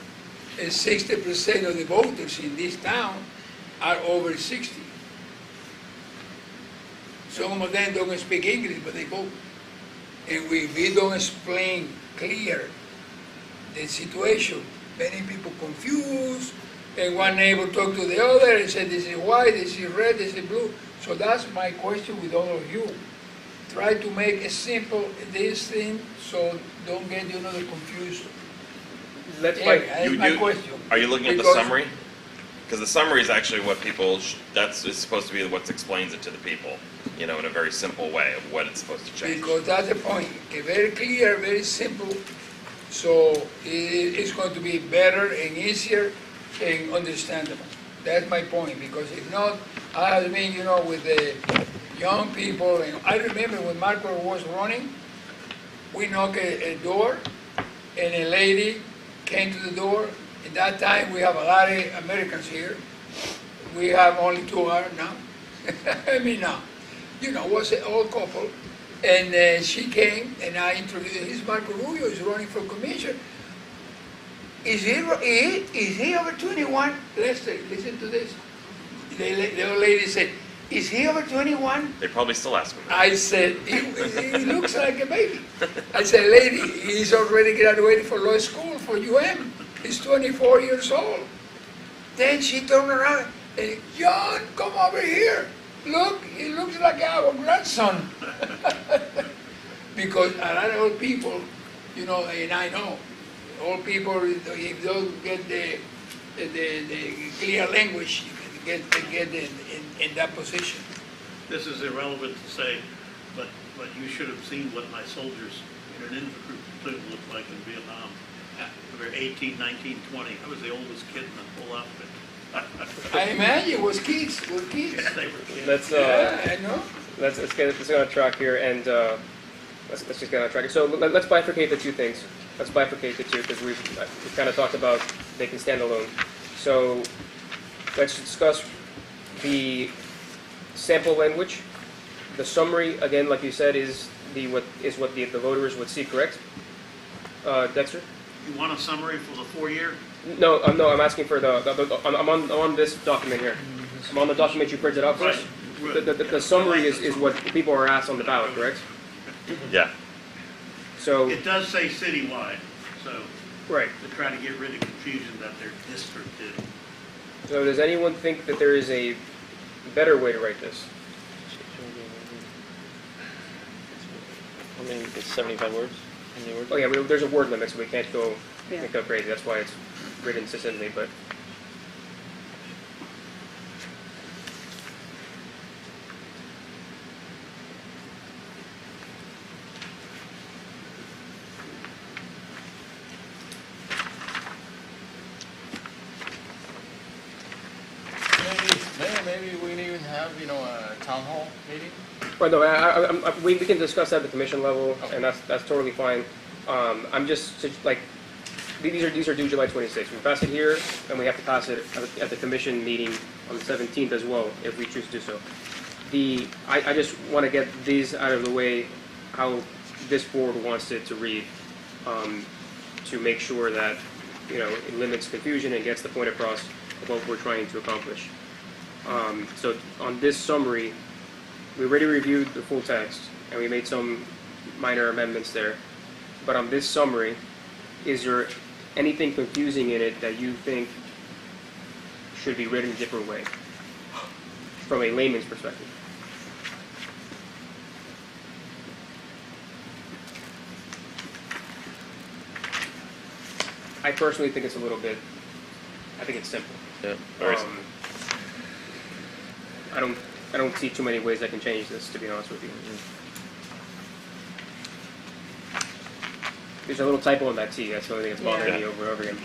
E: 60% of the voters in this town are over 60. Some of them don't speak English, but they vote. And if we don't explain clear the situation, many people confused, and one neighbor talked to the other and said, this is white, this is red, this is blue. So that's my question with all of you. Try to make it simple, this thing, so don't get confused.
C: Let's
E: That's my question.
A: Are you looking at the
E: Because-
A: summary? Because the summary is actually what people, that's is supposed to be what explains it to the people, you know, in a very simple way of what it's supposed to change.
E: Because that's the point. Okay, very clear, very simple. So it's going to be better and easier and understandable. That's my point. Because if not, I have been, you know, with the young people. And I remember when Marco was running, we knocked a door, and a lady came to the door. At that time, we have a lot of Americans here. We have only 2 hours now. I mean, now, you know, was an old couple. And she came, and I introduced, he's Marco Rubio, he's running for commission. Is he over 21? Lester, listen to this. The old lady said, is he over 21?
A: They probably still ask them.
E: I said, he looks like a baby. I said, lady, he's already graduated from law school for UM. He's 24 years old. Then she turned around and, John, come over here. Look, he looks like our grandson. Because a lot of old people, you know, and I know, old people, if they don't get the clear language, get in that position.
G: This is irrelevant to say, but you should have seen what my soldiers in an infantry platoon looked like in Vietnam. They were 18, 19, 20. I was the oldest kid in the whole outfit.
E: I imagine was kids,
G: Yeah, they were kids.
C: Let's
E: Yeah, I know.
C: let's get on track here and let's just get on track. So let's bifurcate the two things. Let's bifurcate the two because we've kind of talked about they can stand alone. So let's discuss the sample language. The summary, again, like you said, is what the voters would see, correct? Dexter?
G: You want a summary for the 4-year?
C: No, I'm asking for I'm on this document here. I'm on the document you printed out for us.
G: Right.
C: The summary is what people are asked on the ballot, correct?
A: Yeah.
C: So,
G: It does say citywide, so
C: right.
G: to try to get rid of confusion that they're districted.
C: So does anyone think that there is a better way to write this?
J: I mean, it's 75 words. How many words?
C: Oh yeah, there's a word limit, so we can't go
D: Yeah.
C: crazy. That's why it's written succinctly, but.
B: Maybe we can even have, a town hall meeting.
C: Well, no, we can discuss that at the commission level, and that's totally fine. I'm just like, these are due July 26th. We pass it here, and we have to pass it at the commission meeting on the 17th as well, if we choose to do so. I just want to get these out of the way, how this board wants it to read, to make sure that, it limits confusion and gets the point across of what we're trying to accomplish. So on this summary, we already reviewed the full text, and we made some minor amendments there. But on this summary, is there anything confusing in it that you think should be written a different way, from a layman's perspective? I personally think it's a little bit, I think it's simple.
J: Yeah.
A: Very
C: I don't see too many ways I can change this, to be honest with you. There's a little typo in that T. That's the only thing that's bothering me over and over again.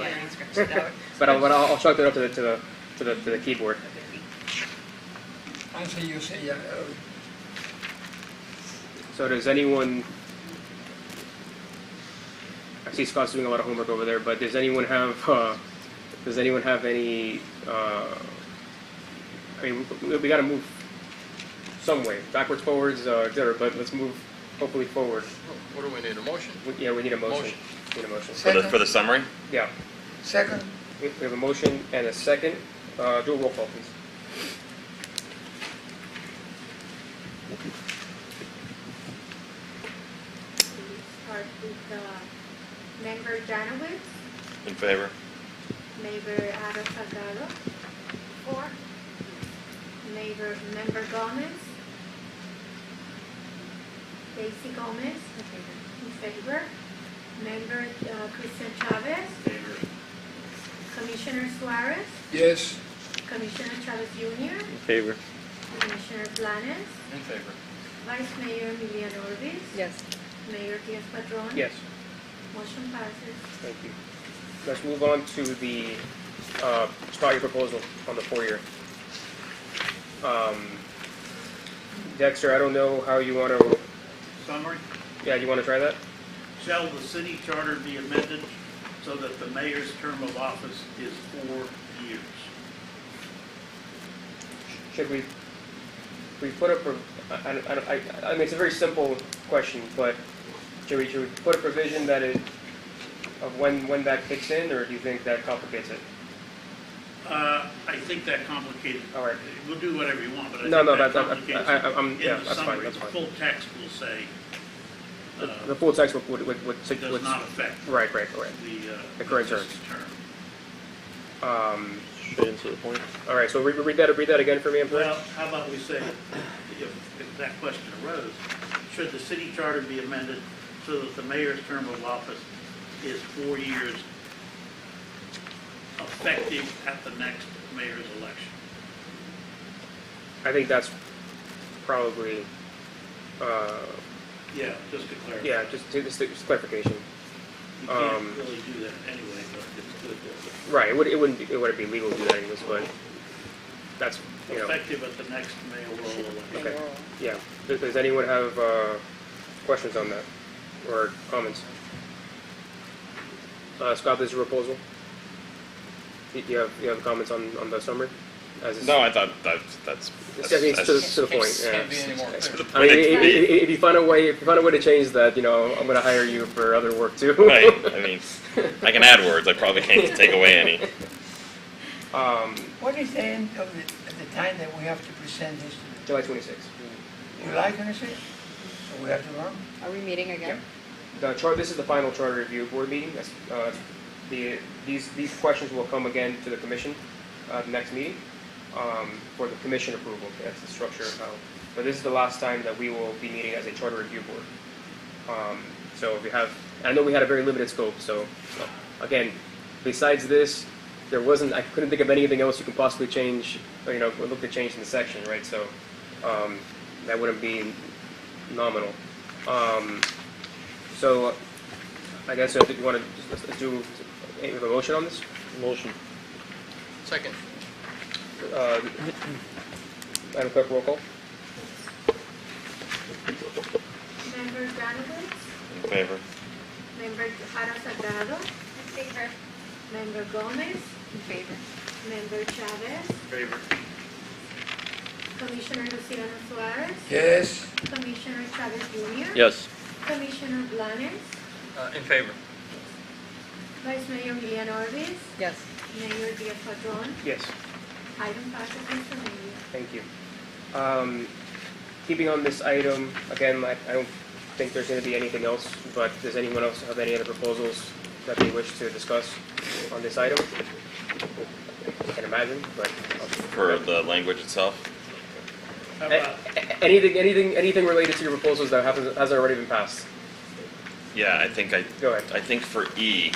C: But I'll chuck that up to the keyboard.
E: Answer you say, yeah.
C: So does anyone? I see Scott's doing a lot of homework over there. But does anyone have? Does anyone have any? I mean, we got to move some way, backwards, forwards, etc. But let's move, hopefully, forward.
B: What do we need, a motion?
C: Yeah, we need a motion.
B: Motion.
C: We need a motion.
A: For the summary?
C: Yeah,
E: Second,
C: we have a motion and a second. Do a roll call, please.
F: Start with Member Janowitz,
A: In favor?
F: Member Ada Salgado. 4. Member Gomez. Daisy Gomez. In favor. Member Christian Chavez. Commissioner Suarez.
E: yes.
F: Commissioner Chavez Jr.
J: In favor.
F: Commissioner Blanes.
B: In favor.
F: Vice Mayor Emiliano Orbis.
D: Yes.
F: Mayor Diaz-Padrón.
C: Yes.
F: Motion passes.
C: Thank you. Let's move on to the start your proposal on the 4-year. Dexter, I don't know how you want to.
G: Summary?
C: Yeah, you want to try that?
G: Shall the city charter be amended so that the mayor's term of office is 4 years?
C: Should we put up? I mean, it's a very simple question, but should we put a provision that of when that kicks in, or do you think that complicates it?
G: I think that complicated.
C: All right.
G: We'll do whatever you want, but I
C: No,
G: think
C: no,
G: that
C: that's
G: complicates
C: I'm
G: it.
C: yeah,
G: In the
C: that's fine,
G: summary,
C: that's
G: the
C: fine.
G: full text will say,
C: The full text would
G: does not affect
C: right.
G: the
C: current
G: existing term.
J: Straight into the point.
C: All right, so read that again for me, I'm sorry.
G: Well, how about we say, if that question arose, should the city charter be amended so that the mayor's term of office is 4 years, effective at the next mayor's election?
C: I think that's probably
G: Yeah, just to clarify.
C: yeah, just clarification.
G: You can't really do that anyway, but it's good.
C: Right, it wouldn't be legal to do that anyways, but that's, you know,
G: Effective at the next mayoral election.
C: okay, yeah. Does anyone have, questions on that, or comments? Scott, this is your proposal? You have comments on the summary? As is-
A: No, I thought that's.
C: I mean, it's to the point, yeah.
B: Can't be any more
A: To
B: clear.
A: the
C: I mean,
A: point.
C: if you find a way to change that, you know, I'm gonna hire you for other work too.
A: Right, I mean, I can add words, I probably can't take away any.
E: What is the end of the time that we have to present this to
C: July 26th.
E: the July 26th? So we have to run?
D: Are we meeting again?
C: This is the final charter review board meeting. These questions will come again to the commission, the next meeting, for the commission approval. That's the structure of how. But this is the last time that we will be meeting as a charter review board. So I know we had a very limited scope, so again, besides this, I couldn't think of anything else you could possibly change, or, look to change in the section, right? So, that wouldn't be nominal. So, I guess if you want to let's do a motion on this?
J: Motion.
B: Second.
C: Madam Clerk, roll call.
F: Member Janovich,
A: In favor?
F: Member Jara Sagrado,
H: In favor.
F: Member Gomez,
D: In favor.
F: Member Chavez,
G: Favor.
F: Commissioner Luciano Suarez,
E: Yes.
F: Commissioner Chavez Jr.,
J: Yes.
F: Commissioner Blanes,
B: In favor.
F: Vice Mayor Milian Orbis,
D: Yes.
F: Mayor Diaz-Padrón.
C: Yes.
F: Item passes, Mr. Mayor.
C: Thank you. Keeping on this item, again, I don't think there's going to be anything else, but does anyone else have any other proposals that they wish to discuss on this item? I can imagine, but.
A: For the language itself?
G: How about,
C: Anything related to your proposals that hasn't already been passed?
A: Yeah, I think
C: Go ahead.
A: I think for E,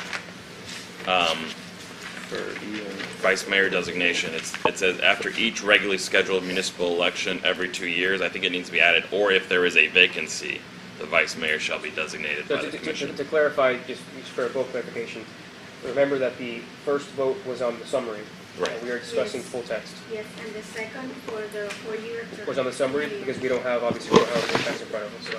J: For
A: vice mayor designation, it says after each regularly scheduled municipal election every 2 years, I think it needs to be added, or if there is a vacancy, the vice mayor shall be designated
C: So
A: by the commission.
C: to clarify, just for both clarification, remember that the first vote was on the summary.
A: Right.
C: And we are discussing
F: Yes.
C: full text.
F: Yes, and the second for the 4-year term.
C: Was on the summary, because we don't have the text in front of us, so.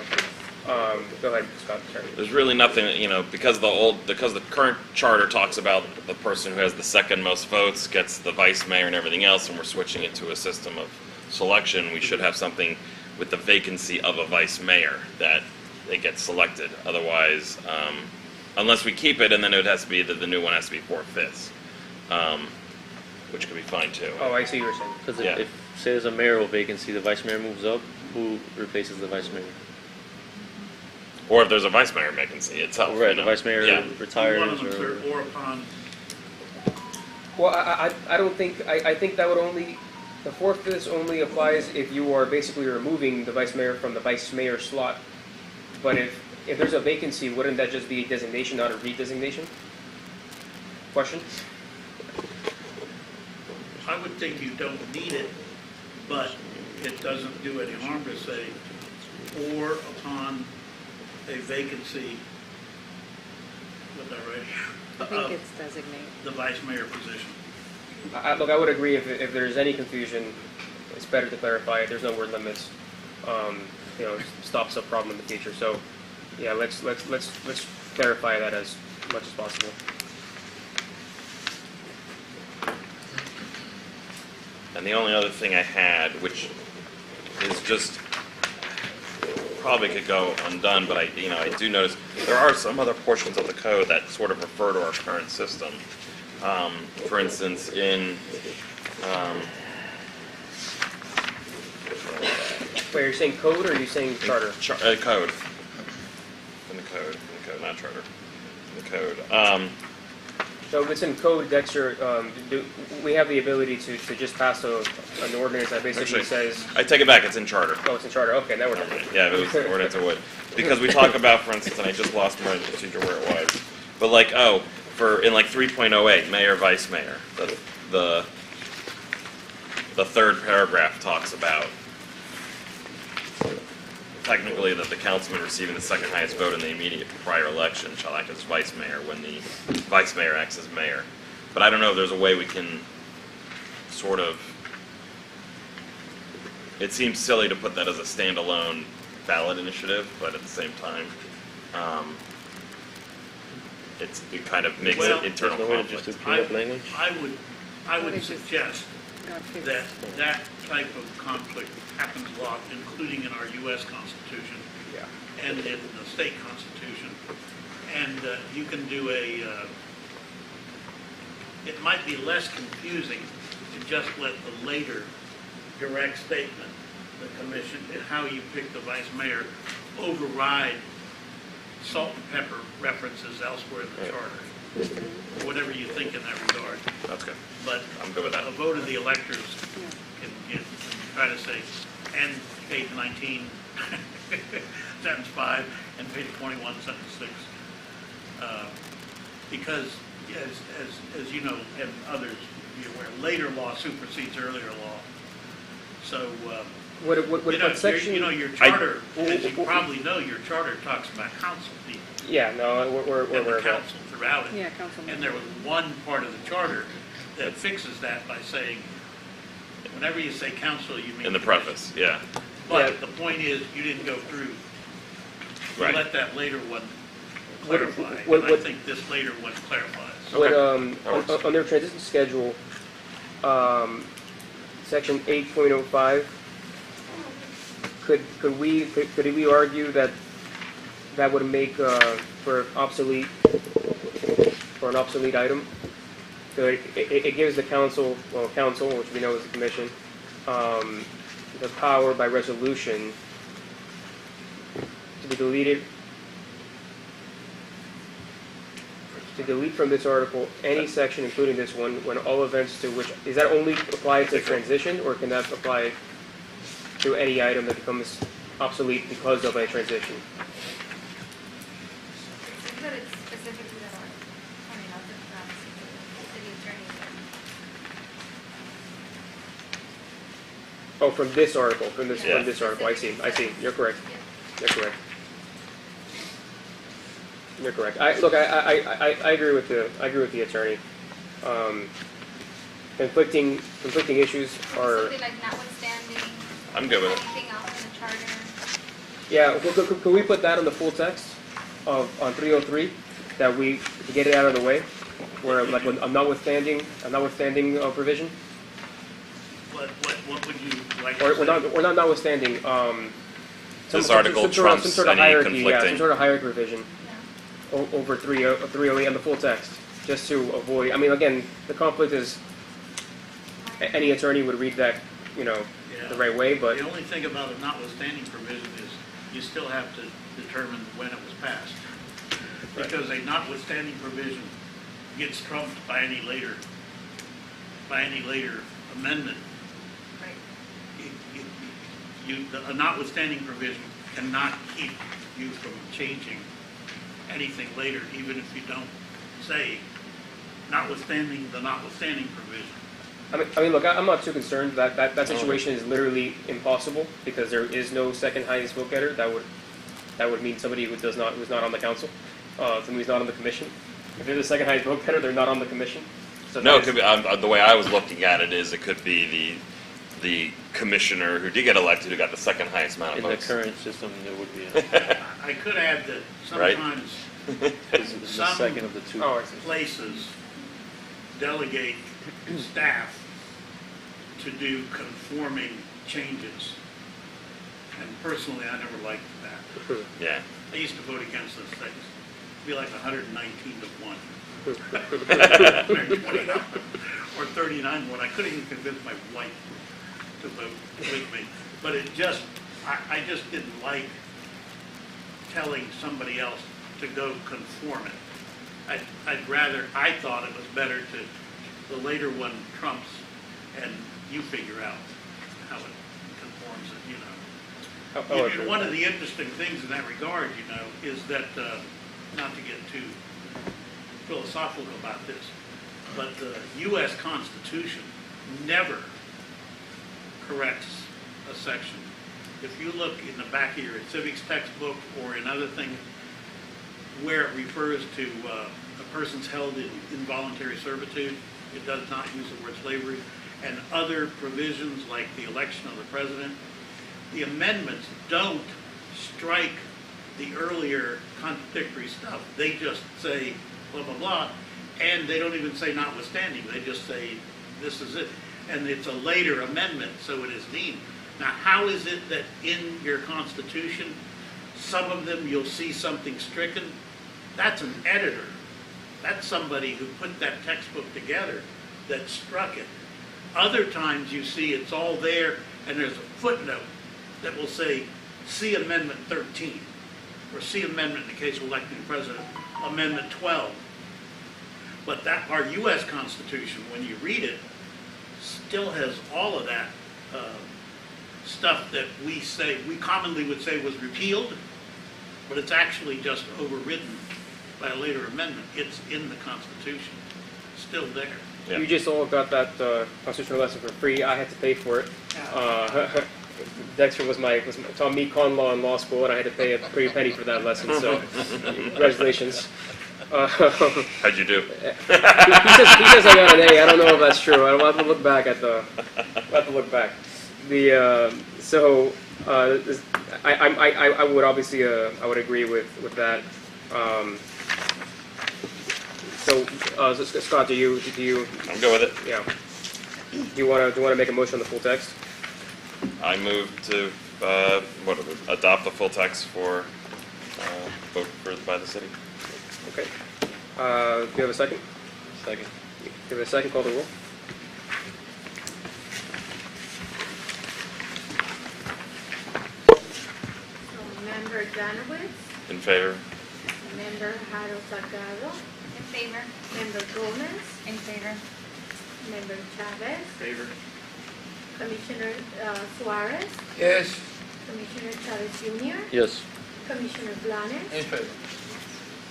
C: Go ahead, Scott, sorry.
A: There's really nothing, because the current charter talks about the person who has the second most votes gets the vice mayor and everything else, and we're switching it to a system of selection. We should have something with the vacancy of a vice mayor that they get selected. Otherwise, unless we keep it, and then it has to be that the new one has to be 4/5, which could be fine too.
C: Oh, I see what you're saying.
J: Because
A: Yeah.
J: if, say there's a mayoral vacancy, the vice mayor moves up, who replaces the vice mayor?
A: Or if there's a vice mayor vacancy itself.
J: Right, the vice mayor
A: Yeah.
G: one
J: retires
G: of them,
J: or...
G: sir, or upon,
C: Well, I don't think, I think that would only, the 4/5 only applies if you are basically removing the vice mayor from the vice mayor slot. But if there's a vacancy, wouldn't that just be a designation, not a redesignation? Question?
G: I would think you don't need it, but it doesn't do any harm to say, or upon a vacancy, was that right?
D: I think it's designated.
G: The vice mayor position.
C: Look, I would agree if there's any confusion, it's better to clarify it. There's no word limits. It stops a problem in the future. So, yeah, let's clarify that as much as possible.
A: And the only other thing I had, which is just probably could go undone, but I do notice there are some other portions of the code that sort of refer to our current system. For instance, in
C: Wait, are you saying code or are you saying charter?
A: Code. In the code, not charter. In the code.
C: So if it's in code, Dexter, we have the ability to just pass an ordinance that basically
A: Actually,
C: says,
A: I take it back. It's in charter.
C: oh, it's in charter. Okay, now we're done.
A: Yeah, if it was ordinance, it would. Because we talk about, for instance, and I just lost my procedure where it was, but in 3.08, mayor, vice mayor, the third paragraph talks about technically that the councilman receiving the second highest vote in the immediate prior election shall act as vice mayor when the vice mayor acts as mayor. But I don't know if there's a way we can sort of, it seems silly to put that as a standalone ballot initiative, but at the same time, it kind of makes
G: Well,
A: it internal
J: There's no way to just
A: conflict.
J: do clean up language?
G: I
D: What
G: would
D: is this?
G: suggest
D: God, fix.
G: that that type of conflict happens a lot, including in our U.S. Constitution
C: Yeah.
G: and in the state constitution. And you can do it might be less confusing to just let the later direct statement, the commission, how you pick the vice mayor, override salt and pepper references elsewhere in the charter. Whatever you think in that regard.
A: That's good.
G: But
A: I'm good with that.
G: a vote of the electors can try to say, and page 19, sentence 5, and page 21, sentence 6. Because, as you know, and others be aware, later law supersedes earlier law. So,
C: What section?
G: your charter, as you probably know, your charter talks about council people
C: Yeah, no, we're
G: and
C: aware
G: the
C: of that.
G: council throughout it.
D: Yeah, councilman.
G: And there was one part of the charter that fixes that by saying, whenever you say council, you mean.
A: In the
G: commission.
A: preface, yeah.
G: But
C: Yeah.
G: the point is, you didn't go through. You
A: Right.
G: let that later one
C: What-
G: clarify,
C: what-
G: and I
C: what-
G: think this later one clarifies.
C: When,
A: That works.
C: on their transition schedule, section 8.05, could we argue that that would make for an obsolete item? So it gives the council, which we know is the commission, the power by resolution to be deleted. To delete from this article any section, including this one, when all events to which, is that only applied to transition, or can that apply to any item that becomes obsolete because of a transition?
H: It's that it's specific to that article. I mean, not the city attorney.
C: Oh, from this article, from this
A: Yeah.
C: article, I see, you're correct,
H: Yeah.
C: you're correct. You're correct. I agree with the attorney. Conflicting issues are,
H: Something like notwithstanding.
A: I'm good with it.
H: Anything else in the charter.
C: yeah, could we put that on the full text on 303, that we, to get it out of the way, where like a notwithstanding provision?
G: What would you like
C: Or
G: to say?
C: we're not notwithstanding,
A: This article trumps
C: some sort of
A: any
C: hierarchy, yeah, some
A: conflicting.
C: sort of hierarchy provision
H: Yeah.
C: over 308 and the full text, just to avoid, I mean, again, the conflict is, any attorney would read that, the right way, but,
G: The only thing about a notwithstanding provision is you still have to determine when it was passed.
C: Right.
G: Because a notwithstanding provision gets trumped by any later amendment.
H: Right.
G: A notwithstanding provision cannot keep you from changing anything later, even if you don't say notwithstanding the notwithstanding provision.
C: I mean, look, I'm not too concerned. That situation is literally impossible because there is no second highest vote getter. That would mean somebody who's not on the council, somebody who's not on the commission. If they're the second highest vote getter, they're not on the commission. So
A: No,
C: that
A: it
C: is-
A: could be, the way I was looking at it is it could be the commissioner who did get elected who got the second highest amount of
J: In the
A: votes.
J: current system, it would be
G: I could add that
A: Right.
G: sometimes
J: the
G: Some-
J: second of the two.
C: Oh, I see.
G: places delegate staff to do conforming changes. And personally, I never liked that.
A: Yeah.
G: I used to vote against those things. It'd be like 119 to 1. Or 39 to 1. I couldn't even convince my wife to vote with me. But I just didn't like telling somebody else to go conform it. I thought it was better to, the later one trumps and you figure out how it conforms it, One of the interesting things in that regard, is that, not to get too philosophical about this, but the U.S. Constitution never corrects a section if you look in the back of your civics textbook or in other things where it refers to a person's held in involuntary servitude, it does not use the word slavery, and other provisions like the election of the president, the amendments don't strike the earlier contradictory stuff. They just say blah, blah, blah, and they don't even say notwithstanding. They just say this is it. And it's a later amendment, so it is deemed. Now, how is it that in your Constitution, some of them you'll see something stricken? That's an editor. That's somebody who put that textbook together that struck it. Other times you see it's all there and there's a footnote that will say, see Amendment 13, or see Amendment, in the case of electing the president, Amendment 12. But that, our U.S. Constitution, when you read it, still has all of that stuff that we commonly would say was repealed, but it's actually just overridden by a later amendment. It's in the Constitution, still there.
A: Yeah.
C: You just all got that constitutional lesson for free. I had to pay for it. Dexter was taught me con law in law school, and I had to pay a pretty penny for that lesson. So, congratulations.
A: How'd you do?
C: He says I got an A. I don't know if that's true. I'll have to look back at the. I'll have to look back. I would obviously I would agree with that. So Scott, do you?
A: I'm good with it.
C: Yeah. Do you want to make a motion on the full text?
A: I move to adopt the full text for vote by the city.
C: Okay. Do you have a second?
J: Second.
C: Give it a second. Call the roll.
F: So Member Danowitz,
A: In favor?
F: Member Harold Salgado,
H: In favor?
F: Member Gomez,
H: In favor.
F: Member Chavez,
G: Favor?
F: Commissioner Suarez,
E: Yes,
F: Commissioner Chavez Jr.,
J: Yes.
F: Commissioner Blanes,
B: In favor.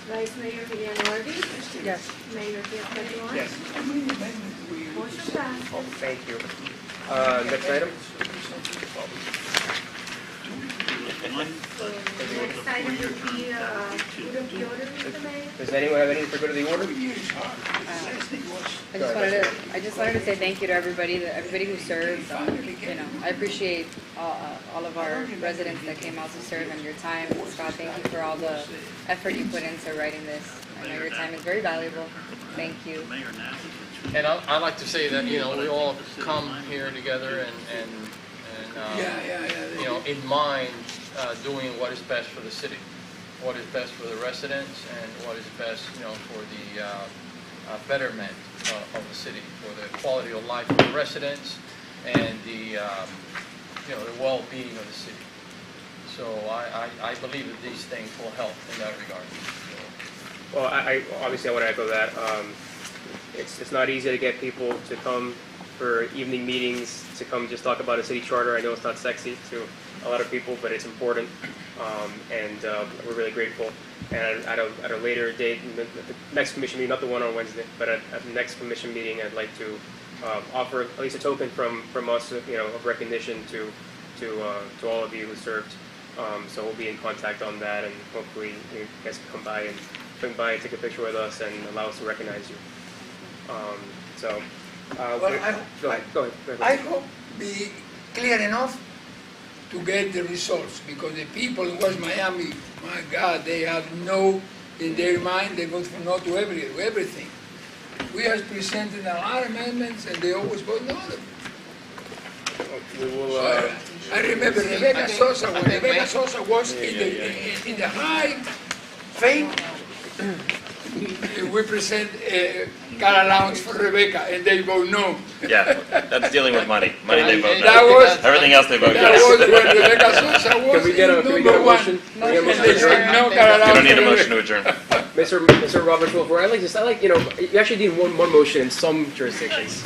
F: Vice Mayor Emiliano Ortiz,
D: Yes.
F: Mayor Diaz-Padrón.
C: Yes.
E: how many amendments we
F: Motion passes.
C: Oh, thank you. Next item.
G: One,
F: So next item would be good of the order, Mr. Mayor.
C: Does anyone have anything for good of the order?
D: I just wanted to say thank you to everybody who served. You know, I appreciate all of our residents that came out to serve and your time. Scott, thank you for all the effort you put into writing this. I know your time is very valuable. Thank you.
G: Mayor Nat.
B: And I'd like to say that, you know, we all come here together and you know, in mind, doing what is best for the city, what is best for the residents, and what is best, you know, for the betterment of the city, for the quality of life of the residents, and the, you know, the well-being of the city. So I believe that these things will help in that regard.
C: Well, I obviously I want to echo that. It's not easy to get people to come for evening meetings, to come just talk about a city charter. I know it's not sexy to a lot of people, but it's important, and we're really grateful. And at a later date, the next commission meeting, not the one on Wednesday, but at the next commission meeting, I'd like to offer at least a token from us, you know, of recognition to all of you who served. So we'll be in contact on that, and hopefully you guys can come by and swing by and take a picture with us and allow us to recognize you. Go ahead.
E: I hope be clear enough to get the results, because the people in West Miami, my God, they have no, in their mind, they vote for no to everything. We have presented a lot of amendments and they always vote no.
C: We will.
E: I remember Rebecca Sosa, when Rebecca Sosa was in the high fame, we present car allowance for Rebecca and they vote no.
A: Yeah, that's dealing with money. Money they vote
E: That
A: no.
E: was,
A: Everything else they vote
E: that
A: yes.
E: was when Rebecca Sosa was
C: Can we get a
E: number one.
C: motion? Can we get a
E: And
C: motion
E: they
C: to
E: said
C: adjourn?
E: no car allowance.
A: You don't need a
E: for
A: motion
E: Rebecca.
A: to adjourn.
C: Mr. Robert Wolf, I like you know, you actually need one motion in some jurisdictions.